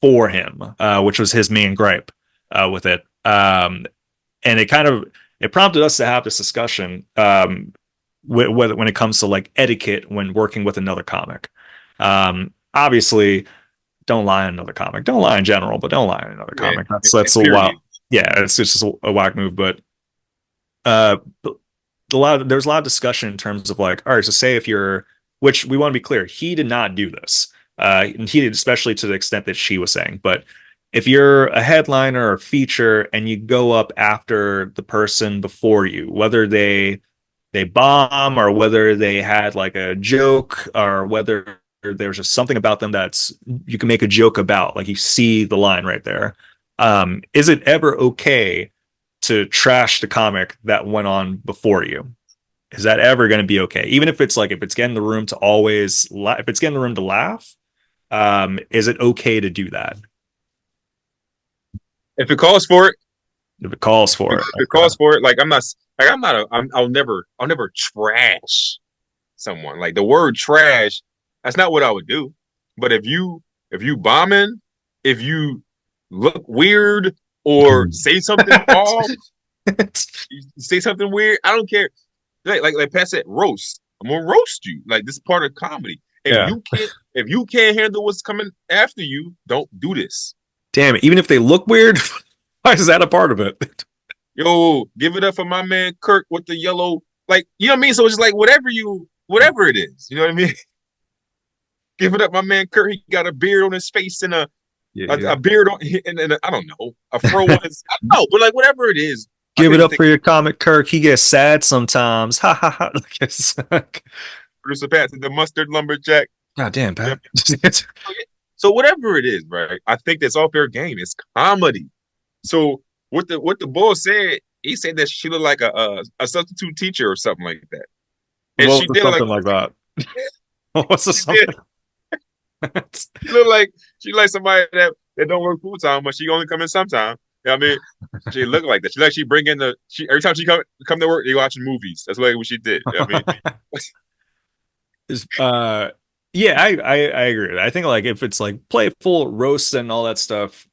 for him, which was his main gripe with it. And it prompted us to have this discussion when it comes to like etiquette when working with another comic. Obviously, don't lie on another comic. Don't lie in general, but don't lie on another Yeah, comic. That's a wild. period. Yeah, it's just a whack move. But uh, there's a lot of discussion in terms of like, all right, so say if you're, which we want to be clear, he did not do this. And he did, especially to the extent that she was saying, but if you're a headliner or feature and you go up after the person before you, whether they bomb or whether they had like a joke or whether there's just something about them that's you can make a joke about, like you see the line right there. Is it ever okay to trash the comic that went on before you? Is that ever going to be okay? Even if it's like if it's getting the room to if it's getting the room to laugh, is it okay to do that If it calls for it, if it calls for it? if it Okay. calls for it, like I'm not a, I'll never trash someone. Like the word trash, that's not what I would do. But if you bombing, if you look weird or say something off, you say something weird, I don't care. Like Pat said, roast. I'm gonna roast you. Like this is part of comedy. Yeah. If you can't handle what's coming after you, don't do this. Damn it. Even if they look weird, why is that a part of it? Yo, give it up for my man Kirk with the yellow, like you know what I mean. So it's just like whatever it is, you know what I mean. Give it up, my man Kirk. He got a beard on his face and Yeah. a beard on, and I don't know, a fro on his. I don't know, but like whatever it is, I Give it didn't up think for your comic, Kirk. He gets sad sometimes. Ha ha ha. producer Pat said the mustard lumberjack. God damn, Yeah. Pat. So whatever it is, right? I think that's all fair game. It's comedy. So what the boy said, he said that she looked like a substitute teacher or something like that, and What she was did like something like that? What's the she did. something? She looked like somebody that don't work full time, but she only come in sometime. You know what I mean, she looked like that. She bring in she every time she come to work, they watching movies. That's what she did. You know what I mean, Is yeah, I agree. I think like if it's like playful roasts and all that stuff,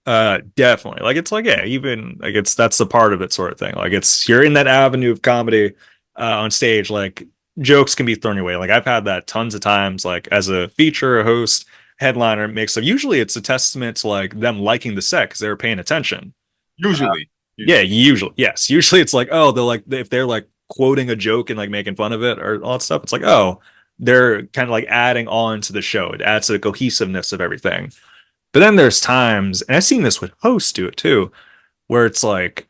definitely. Like it's like yeah, even like it's that's the part of it sort of thing. Like it's you're in that avenue of comedy on stage, like jokes can be thrown your way. Like I've had that tons of times, like as a feature, a host, headliner mix. So usually it's a testament to like them liking the set because they were paying attention. usually, Yeah, usually. usually, yes. Usually it's like, oh, they're like if they're like quoting a joke and like making fun of it or all that stuff, it's like, oh, they're kind of like adding on to the show. It adds to the cohesiveness of everything. But then there's times, and I've seen this with hosts do it too, where it's like,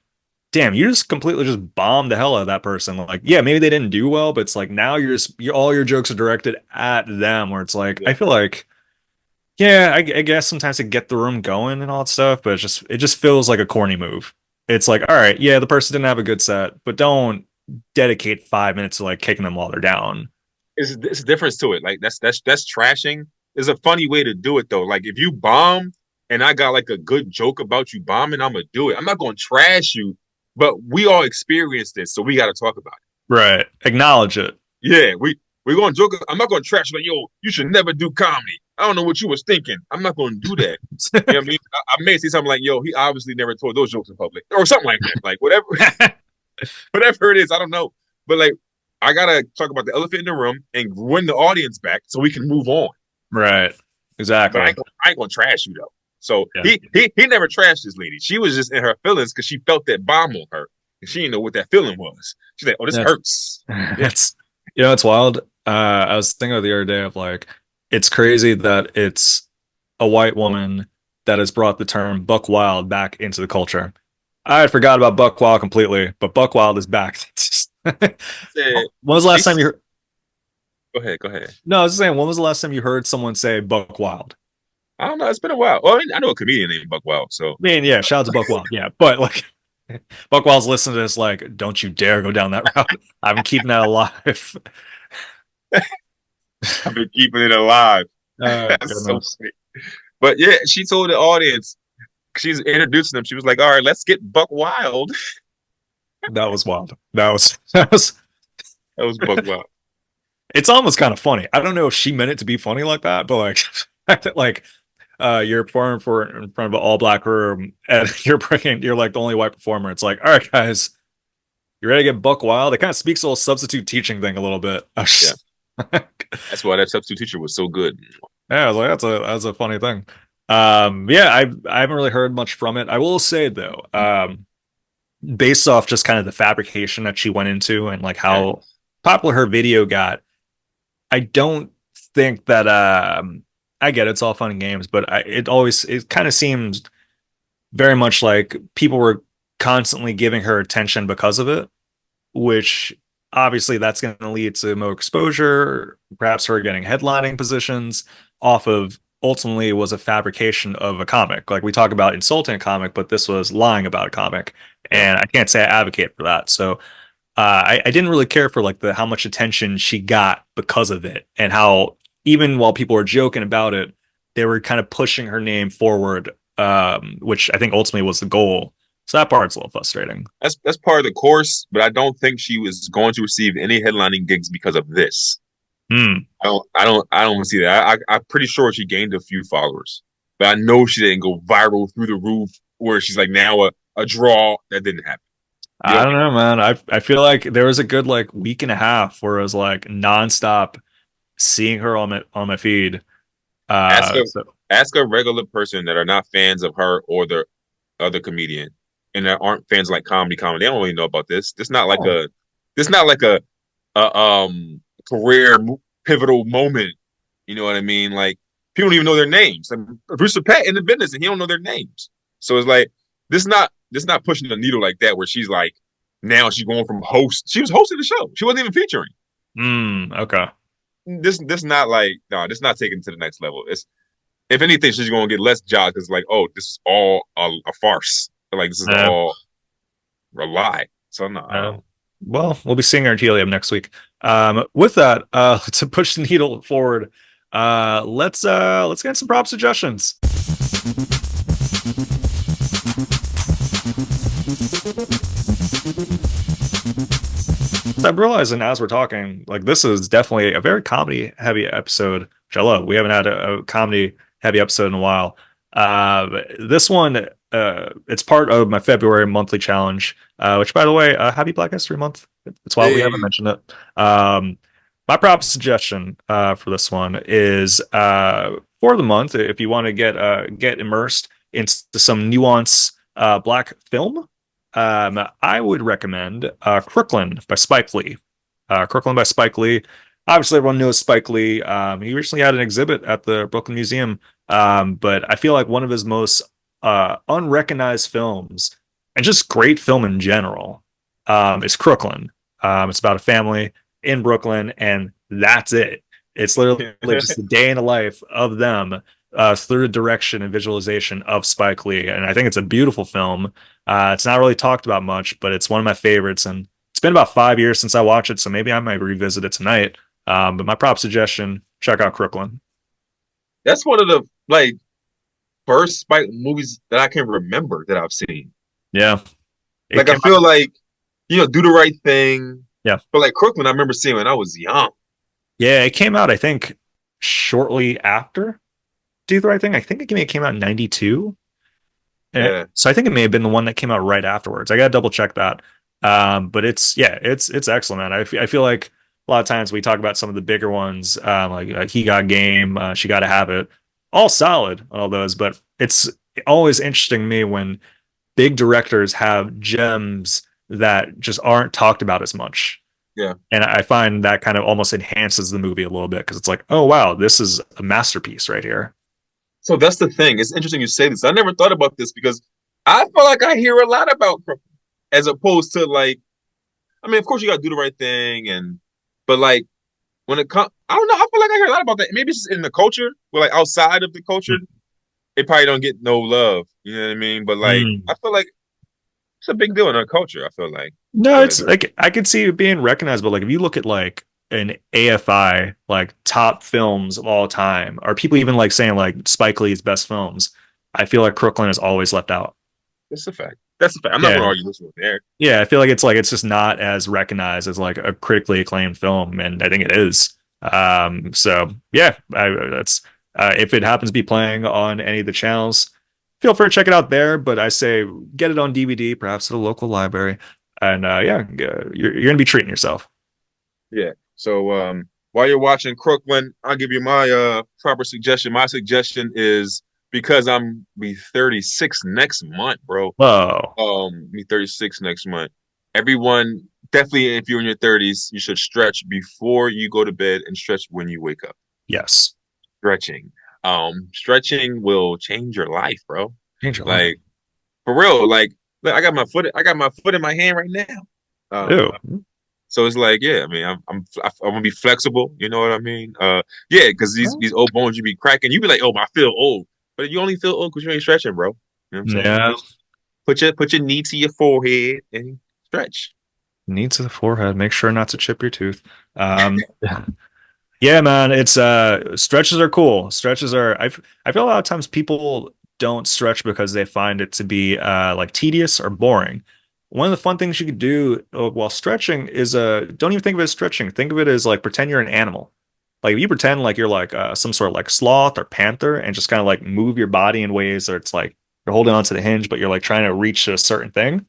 damn, you just completely just bombed the hell out of that person. Like, yeah, maybe they didn't do well, but it's like now all your jokes are directed at them, where it's like, Yeah. I feel like, yeah, I guess sometimes to get the room going and all that stuff, but it just feels like a corny move. It's like, all right, yeah, the person didn't have a good set, but don't dedicate 5 minutes to like kicking them while they're down. It's a difference to it. Like that's trashing. Is a funny way to do it though. Like if you bomb and I got like a good joke about you bombing, I'm gonna do it. I'm not gonna trash you, but we all experienced this, so we got to talk about it. Right. Acknowledge it. Yeah, we're gonna joke. I'm not gonna trash you like yo. You should never do comedy. I don't know what you was thinking. I'm not gonna do that. You know what I mean? I may say something like yo. He obviously never told those jokes in public or something like that. Like whatever, whatever it is. I don't know, but like I gotta talk about the elephant in the room and win the audience back so we can move on. Right. But Exactly. I ain't gonna trash you though. So Yeah. he never trashed this lady. She was just in her feelings because she felt that bomb on her, and she didn't know what that feeling was. She's like, "Oh, this That's hurts." Yeah, that's it's wild. I was thinking of the other day of like it's crazy that it's a white woman that has brought the term buck wild back into the culture. I had forgot about buck wild completely, but buck wild is back. When said, was the she, last time you heard? go ahead, go ahead. No, I was just saying, when was the last time you heard someone say buck wild? I don't know. It's been a while. Well, I know a comedian named Buckwild, so I mean, yeah, shout out to buck wild, yeah, but like buck wild's listening to this, like, don't you dare go down that route. I'm keeping that alive. I've been keeping it alive. That's so Goodness. funny. But yeah, she told the audience, she's introducing them. She was like, "All right, let's get Buck Wild." That was wild. That was That was Buckwild. it's almost kind of funny. I don't know if she meant it to be funny like that, but like fact that like you're performing for in front of an all black room and you're like the only white performer. It's like, all right, guys, you ready to get buck wild? It kind of speaks to the whole substitute teaching thing a little bit. Yeah, that's why that substitute teacher was so good. Yeah, I was like, that's a funny thing. Yeah, I haven't really heard much from it. I will say though, based off just kind of the fabrication that she went into and like Yeah. how popular her video got, I don't think that I get it, it's all fun and games, but it kind of seems very much like people were constantly giving her attention because of it, which obviously that's going to lead to more exposure, perhaps her getting headlining positions off of ultimately was a fabrication of a comic. Like we talk about insulting a comic, but this was lying about a comic. Yeah. And I can't say I advocate for that. So I didn't really care for like the how much attention she got because of it, and how even while people were joking about it, they were kind of pushing her name forward, which I think ultimately was the goal. So that part's a little frustrating. That's part of the course, but I don't think she was going to receive any headlining gigs because of this. Hmm. I don't see that. I'm pretty sure she gained a few followers, but I know she didn't go viral through the roof where she's like now a draw. That didn't happen. You I know, don't know, man. I feel like there was a good like week and a half where it was like nonstop seeing her on my feed. ask a So ask a regular person that are not fans of her or the other comedian, and that aren't fans like comedy. They don't really know about this. This not like a career pivotal moment. You know what I mean? Like people don't even know their names. Like, Brewster Pett in the business, and he don't know their names. So it's like this not pushing the needle like that. Where she's like now she's going from host. She was hosting the show. She wasn't even featuring. okay. This not like no. This not taking it to the next level. It's if anything, she's going to get less jobs because like oh this is all a farce. Like this is Uh, all a lie. So no, I uh, don't. well, we'll be seeing her at Helium next week. With that, to push the needle forward, let's get some prop suggestions. I'm realizing as we're talking, like this is definitely a very comedy heavy episode, which I love. We haven't had a comedy heavy episode in a while. This one, it's part of my February monthly challenge, which by the way, happy Black History Month. It's wild we haven't Hey, mentioned it. My prop suggestion for this one is for the month, if you want to get immersed into some nuance black film, I would recommend Crooklyn by Spike Lee. Crooklyn by Spike Lee. Obviously, everyone knows Spike Lee. He recently had an exhibit at the Brooklyn Museum, but I feel like one of his most unrecognized films, and just great film in general, is Crooklyn. It's about a family in Brooklyn, and that's it. It's literally just the day in the life of them through the direction and visualization of Spike Lee. And I think it's a beautiful film. It's not really talked about much, but it's one of my favorites. And it's been about 5 years since I watched it, so maybe I might revisit it tonight. But my prop suggestion: check out Crooklyn. that's one of the like first Spike movies that I can remember that I've seen. Yeah, it Like I came out. feel like Do the Right Thing, Yeah, but like Crooklyn, I remember seeing when I was young. yeah, it came out. I think shortly after Do the Right Thing. I think it came out in '92. Yeah. So I think it may have been the one that came out right afterwards. I gotta double check that. But it's yeah, it's excellent, man. I feel like a lot of times we talk about some of the bigger ones, like He Got Game, She Gotta Have It, all solid, all those. But it's always interesting to me when big directors have gems that just aren't talked about as much. Yeah. And I find that kind of almost enhances the movie a little bit because it's like, oh wow, this is a masterpiece right here. So that's the thing. It's interesting you say this. I never thought about this because I feel like I hear a lot about Crooklyn as opposed to like, I mean, of course you got to do the right thing, but like when it comes, I don't know. I feel like I hear a lot about that. Maybe it's just in the culture, but like outside of the culture, it probably don't get no love. You know what I mean? But like, Mm. I feel like it's a big deal in our culture. I feel like. No, Go it's ahead. like I could see it being recognized, but like if you look at like an AFI, like top films of all time, are people even like saying like Spike Lee's best films? I feel like Crooklyn is always left out. That's a fact. That's a fact. I'm not going to Yeah. argue this one there. Yeah, I feel like it's just not as recognized as like a critically acclaimed film, and I think it is. So yeah, that's if it happens to be playing on any of the channels, feel free to check it out there. But I say get it on DVD, perhaps at a local library, and yeah, you're gonna be treating yourself. Yeah. So while you're watching Crooklyn, I'll give you my proper suggestion. My suggestion is because I'm be 36 next month, bro. Whoa, Be 36 next month. Everyone, definitely if you're in your 30s, you should stretch before you go to bed and stretch when you wake up. yes, Stretching. Stretching will change your life, bro. Change your life. Like for real. Like look, I got my foot in my hand right now. Ew. So it's like, yeah, I mean, I'm gonna be flexible. You know what I mean? Yeah, because these old bones you be cracking, you be like, oh, I feel old, but you only feel old because you ain't stretching, bro. You know what I'm saying? Yeah. Put your knee to your forehead and stretch. Knee to the forehead. Make sure not to chip your tooth. Yeah. Yeah, man, it's stretches are cool. Stretches are I feel a lot of times people don't stretch because they find it to be like tedious or boring. One of the fun things you could do while stretching is don't even think of it as stretching. Think of it as like pretend you're an animal. Like you pretend like you're like some sort of like sloth or panther and just kind of like move your body in ways that it's like you're holding onto the hinge, but you're like trying to reach a certain thing.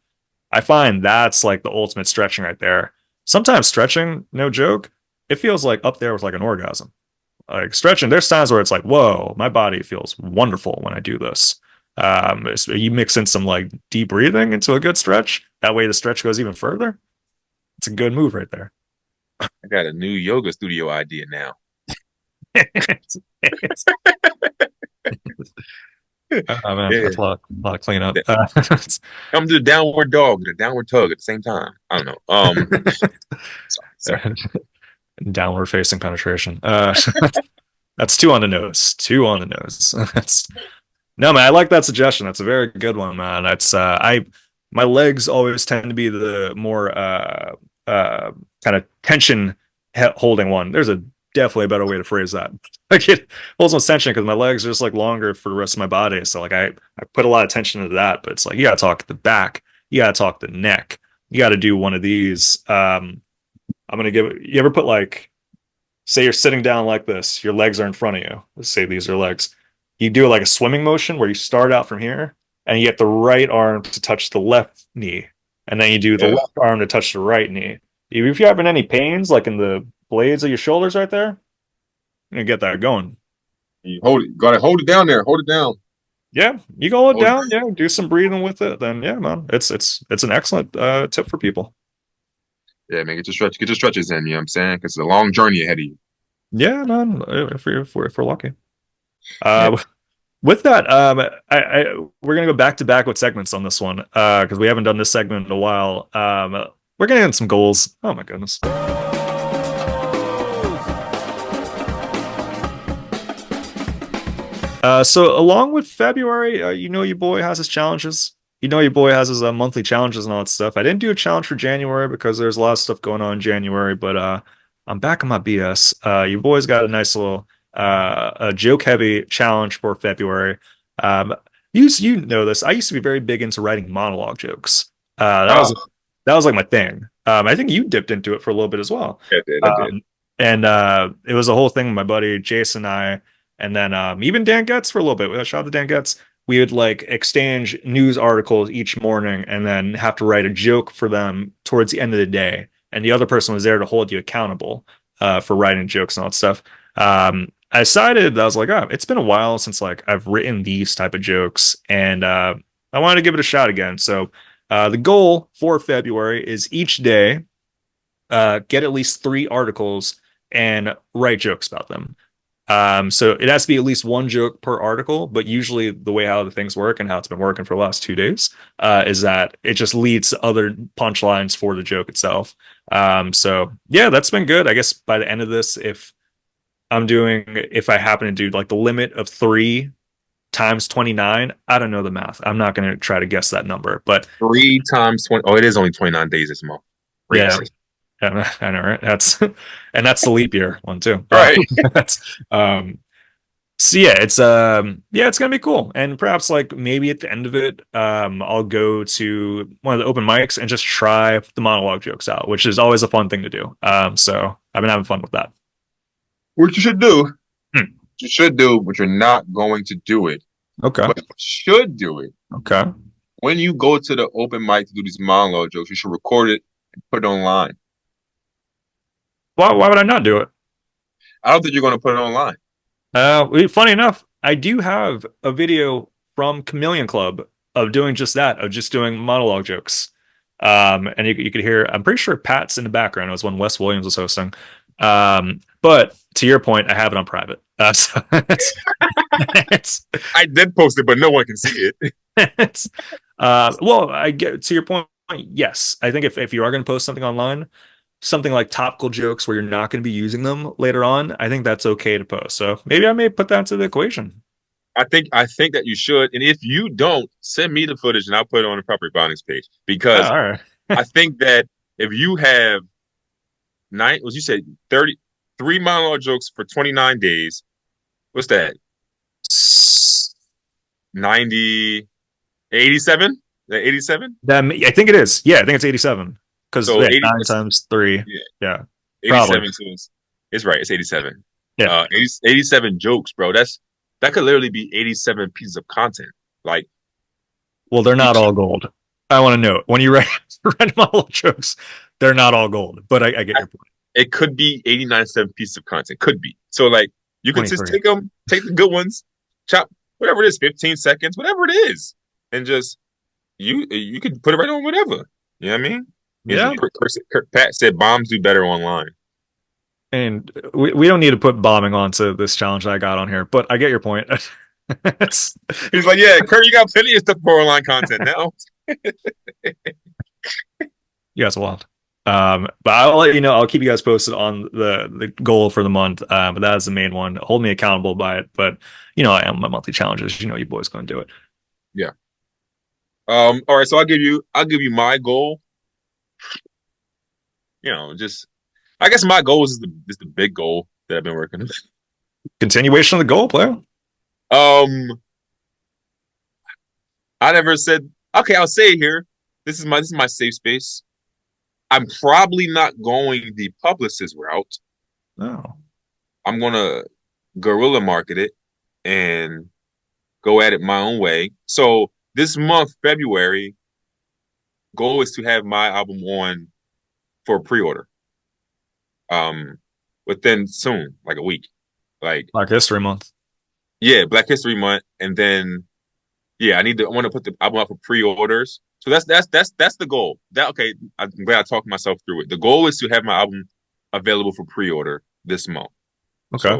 I find that's like the ultimate stretching right there. Sometimes stretching, no joke, it feels like up there with like an orgasm. Like stretching, there's times where it's like, whoa, my body feels wonderful when I do this. You mix in some like deep breathing into a good stretch. That way the stretch goes even further. It's a good move right there. I got a new yoga studio idea now. Oh man, Yeah, that's a lot of cleanup. come to the downward dog, the downward tug at the same time. I don't know. Sorry. Downward facing penetration. That's two on the nose. Two on the nose. That's no man. I like that suggestion. That's a very good one, man. That's my legs always tend to be the more kind of tension holding one. There's a definitely a better way to phrase that. Like it holds most tension because my legs are just like longer for the rest of my body. So like I put a lot of tension into that. But it's like you gotta talk the back. You gotta talk the neck. You gotta do one of these. I'm gonna give it. You ever put like say you're sitting down like this, your legs are in front of you. Let's say these are legs. You do like a swimming motion where you start out from here and you get the right arm to touch the left knee. And then you do the Yeah. left arm to touch the right knee. If you're having any pains, like in the blades of your shoulders right there, you get that going. You hold it. Gotta hold it down there. Hold it down. Yeah, you go it Hold it. down. Yeah, do some breathing with it. Then yeah, man, it's an excellent tip for people. Yeah, man, get your stretches in, you know what I'm saying? Because it's a long journey ahead of you. Yeah, man, if we're lucky. Yeah. Uh, With that, we're gonna go back to back with segments on this one because we haven't done this segment in a while. We're gonna get some goals. Oh my goodness. So along with February, you know your boy has his challenges. You know your boy has his monthly challenges and all that stuff. I didn't do a challenge for January because there's a lot of stuff going on in January, but I'm back on my BS. Your boy's got a nice little a joke heavy challenge for February. Um, you know this. I used to be very big into writing monologue jokes. Oh, That was like my thing. I think you dipped into it for a little bit as well. yeah, I did. I did. And it was a whole thing with my buddy Jason and I, and then even Dan Getz for a little bit. Shout out to Dan Getz. We would like exchange news articles each morning and then have to write a joke for them towards the end of the day. And the other person was there to hold you accountable for writing jokes and all that stuff. I decided that I was like, oh, it's been a while since like I've written these type of jokes, and I wanted to give it a shot again. So the goal for February is each day get at least 3 articles and write jokes about them. So it has to be at least one joke per article, but usually the way how the things work and how it's been working for the last 2 days is that it just leads to other punchlines for the joke itself. So yeah, that's been good. I guess by the end of this, if I happen to do like the limit of 3 times 29, I don't know the math. I'm not going to try to guess that number, but 3 times 20. Oh, it is only 29 days this month. yeah, Crazy. I know, right? That's the leap year one too. Right. That's so yeah, it's gonna be cool. And perhaps like maybe at the end of it, I'll go to one of the open mics and just try the monologue jokes out, which is always a fun thing to do. So I've been having fun with that. What you should do, Hmm. you should do, but you're not going to do it. Okay. But you should do it. Okay. When you go to the open mic to do these monologue jokes, you should record it and put it online. Why would I not do it? I don't think you're going to put it online. Funny enough, I do have a video from Chameleon Club of doing just that, of just doing monologue jokes. And you could hear, I'm pretty sure Pat's in the background. It was when Wes Williams was hosting. But to your point, I have it on private. So it's I did post it, but no one can see it. it's well, I get to your point. Yes, I think if you are going to post something online, something like topical jokes where you're not going to be using them later on, I think that's okay to post. So maybe I may put that into the equation. I think that you should, and if you don't, send me the footage and I'll put it on the proper Ebonics page Oh, because all right. I think that if you have nine, was you said 33 monologue jokes for 29 days, what's that? 90, 87? 87? I think it is. Yeah, I think it's 87 because So yeah, 80, nine times three. yeah, Yeah, probably. 87 it's right, it's 87. Yeah. 87 jokes, bro. That could literally be 87 pieces of content. Like Well, they're not each all gold. I want to note when you write random model jokes, they're not all gold. But I get your point. it could be 89 pieces of content. Could be. So like you could just 23. take the good ones, chop whatever it is, 15 seconds, whatever it is, and just you could put it right on whatever. You know what I mean? Yeah. Pat said bombs do better online. And we don't need to put bombing onto this challenge I got on here, but I get your point. It's, He's like, yeah, Kirk, you got plenty of stuff for online content now. you guys are wild. But I'll let you know. I'll keep you guys posted on the goal for the month. But that is the main one. Hold me accountable by it. But I am my monthly challenges. You boys going to do it. Yeah. All right, so I'll give you my goal. Just I guess my goal is the big goal that I've been working on. Continuation of the goal, player. Um, I never said okay, I'll say it here. This is my safe space. I'm probably not going the publicist route. Oh, I'm gonna guerrilla market it and go at it my own way. So this month, February, goal is to have my album on for pre-order. Um, within soon, like a week. Like Black History Month. yeah, Black History Month, and then yeah, I want to put the album up for pre-orders. So that's the goal. That okay, I'm glad I talked myself through it. The goal is to have my album available for pre-order this month. Okay.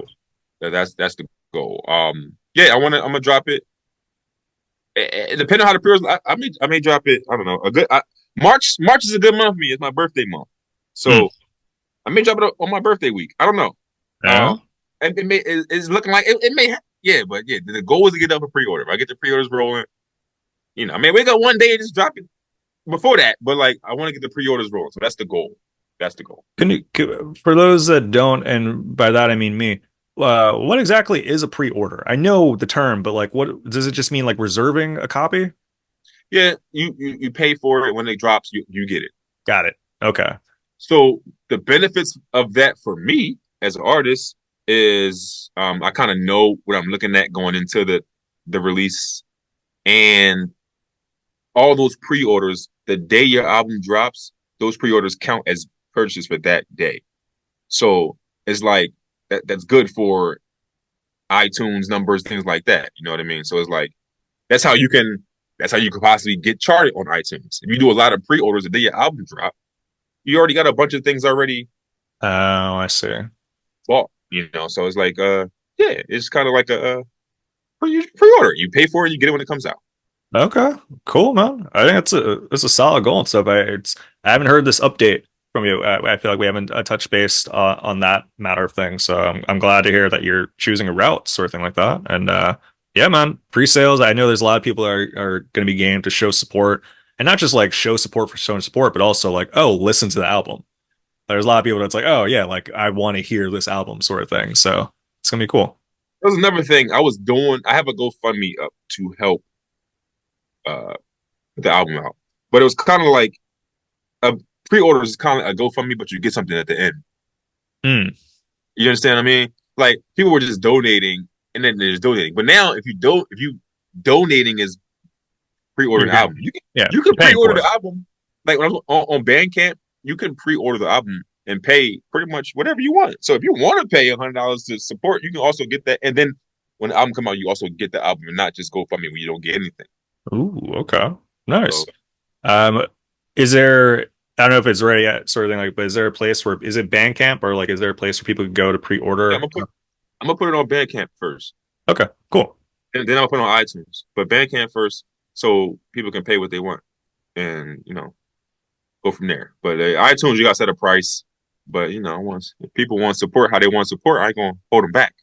So that's the goal. Yeah, I'm gonna drop it. Depending on how the pre-orders, I may drop it. I don't know. March is a good month for me. It's my birthday month, Hmm. so I may drop it on my birthday week. I don't know. Yeah. And it's looking like it may. Yeah, but yeah, the goal is to get up a pre-order. If I get the pre-orders rolling, I mean, wake up one day and just drop it before that. But like, I want to get the pre-orders rolling, so that's the goal. That's the goal. For those that don't, and by that I mean me, what exactly is a pre-order? I know the term, but like, what does it just mean? Like reserving a copy? Yeah, you pay for it when it drops, you get it. Got it. Okay. So the benefits of that for me as an artist is I kind of know what I'm looking at going into the release and all those pre-orders. The day your album drops, those pre-orders count as purchases for that day. So it's like that's good for iTunes numbers, things like that. You know what I mean? So it's like that's how you can that's how you could possibly get charted on iTunes. If you do a lot of pre-orders the day your album drop, you already got a bunch of things already Oh, I see. bought. So it's like yeah, it's kind of like a pre-order. You pay for it, you get it when it comes out. Okay. Cool, man. I think it's a solid goal and stuff. I haven't heard this update from you. I feel like we haven't touched base on that matter of things. So I'm glad to hear that you're choosing a route, sort of thing like that. And yeah, man, pre-sales. I know there's a lot of people that are going to be game to show support, and not just like show support for showing support, but also like, oh, listen to the album. There's a lot of people that's like, oh yeah, like I want to hear this album, sort of thing. So it's gonna be cool. That was another thing I was doing. I have a GoFundMe up to help uh put the album out, but it was kind of like a pre-order is kind of a GoFundMe, but you get something at the end. Hmm. You understand what I mean? Like people were just donating and then they're just donating. But now if you donating is pre-order You're an getting, album, yeah, you you're can paying pre-order for the it. album. Like when I was on Bandcamp, you can pre-order the album and pay pretty much whatever you want. So if you want to pay $100 to support, you can also get that. And then when the album come out, you also get the album and not just GoFundMe when you don't get anything. Ooh, okay, nice. So Um, is there? I don't know if it's ready yet, sort of thing like. But is there a place where is it Bandcamp or like is there a place where people can go to yeah, pre-order? I'm gonna put it on Bandcamp first, Okay, cool. and then I'll put it on iTunes. But Bandcamp first, so people can pay what they want, and go from there. But iTunes, you gotta set a price. But once if people want support how they want support, I ain't gonna hold them back.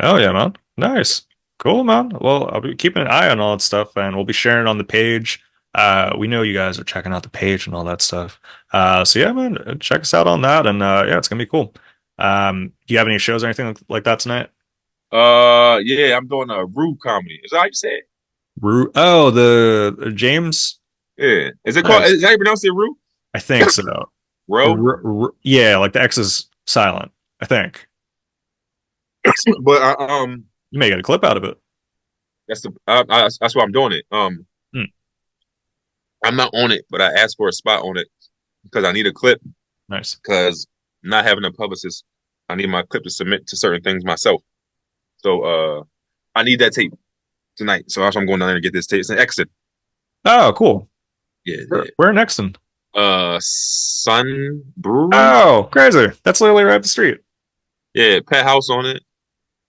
Oh yeah, man. Nice. Cool, man. Well, I'll be keeping an eye on all that stuff and we'll be sharing it on the page. We know you guys are checking out the page and all that stuff. So yeah, man, check us out on that and yeah, it's gonna be cool. Do you have any shows or anything like that tonight? Yeah, I'm doing a Rue comedy. Is that how you say it? Oh, the James. Yeah. Is it called? Nice. Is that how you pronounce it, Rue? I think so. Row. Yeah, like the X is silent. I think But you may get a clip out of it. that's why I'm doing it. Hmm, I'm not on it, but I asked for a spot on it because I need a clip. nice. Because not having a publicist, I need my clip to submit to certain things myself. So I need that tape tonight. So that's why I'm going down there to get this tape. It's an exit. Oh, cool. Yeah, Where, yeah. where next? Then? Sun Brewery. Oh, crazy. That's literally right up the street. Yeah, Pet House on it.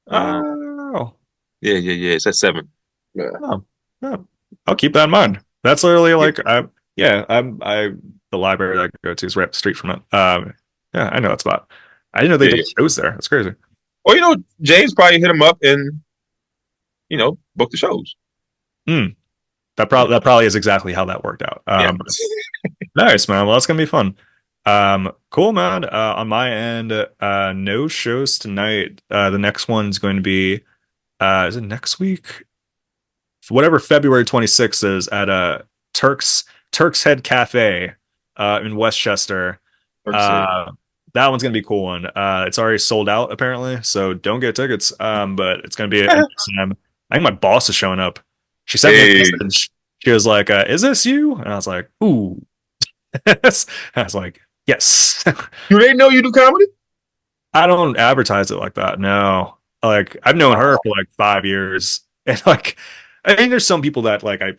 Uh, Oh, yeah, yeah, yeah. It's at 7. Yeah. oh, oh. I'll keep that in mind. That's literally Yeah. like yeah, the library that I go to is right up the street from it. Yeah, I know that spot. I didn't know they Yeah, did yeah. shows there. That's crazy. Well, James probably hit him up and book the shows. Hmm. Yeah, That probably is exactly how that worked out. yeah. Nice, man. Well, that's gonna be fun. Cool, man. On my end, no shows tonight. The next one's going to be is it next week? Whatever February 26th is at Turk's Head Cafe in Westchester. Kirk said, Uh that one's gonna be a cool one. It's already sold out apparently, so don't get tickets. But it's gonna be a nice time. I think my boss is showing up. She sent me a "Hey, message. She was like, "Is this you?" And I was like, "Ooh." I was like, "Yes." do they know you do comedy?" I don't advertise it like that. No. Like I've known her for like 5 years. And like I think there's some people that like I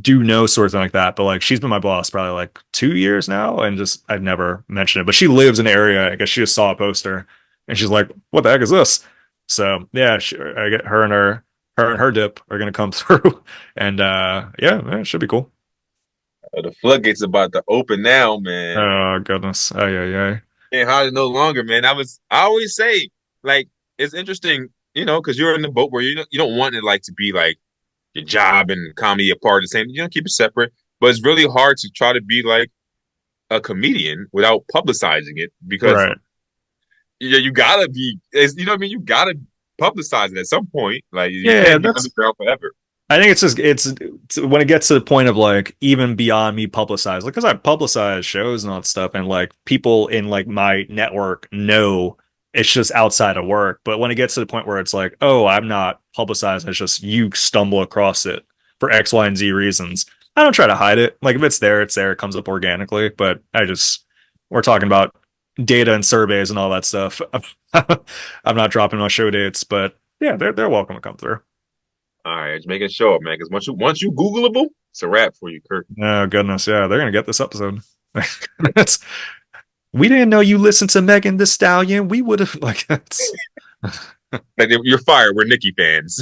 do know sort of thing like that, but like she's been my boss probably like 2 years now and just I've never mentioned it. But she lives in the area. I guess she just saw a poster and she's like, "What the heck is this?" So yeah, I get her and her dip are gonna come through. And yeah, man, it should be cool. The floodgates about to open now, man. Oh goodness. Oh yeah, yeah. Can't hardly no longer, man. I always say, like, it's interesting, because you're in the boat where you don't want it like to be like your job and comedy a part of the same. Keep it separate. But it's really hard to try to be like a comedian without publicizing it because Right. you gotta be, you know what I mean? You gotta publicize it at some point. Like you Yeah, can't be that's underground forever. I think it's when it gets to the point of like even beyond me publicized, like because I publicize shows and all that stuff, and like people in like my network know it's just outside of work. But when it gets to the point where it's like, oh, I'm not publicized, it's just you stumble across it for X, Y, and Z reasons. I don't try to hide it. Like if it's there, it's there. It comes up organically. But we're talking about data and surveys and all that stuff. I'm not dropping my show dates, but yeah, they're welcome to come through. All right, just making sure, man. Because once you Googleable, it's a wrap for you, Kirk. Oh goodness, yeah, they're gonna get this episode. That's, we didn't know you listened to Megan the Stallion. We would have like that's, Like you're fired. We're Nicki fans.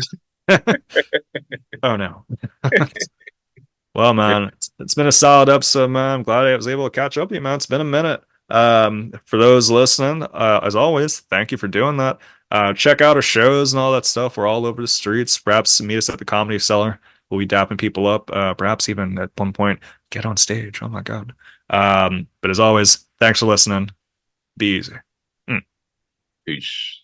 oh no. Well, man, it's been a solid episode, man. I'm glad I was able to catch up with you, man. It's been a minute. For those listening, as always, thank you for doing that. Check out our shows and all that stuff. We're all over the streets. Perhaps meet us at the Comedy Cellar. We'll be dapping people up. Perhaps even at one point get on stage. Oh my god. But as always, thanks for listening. Be easy. Mm. Peace.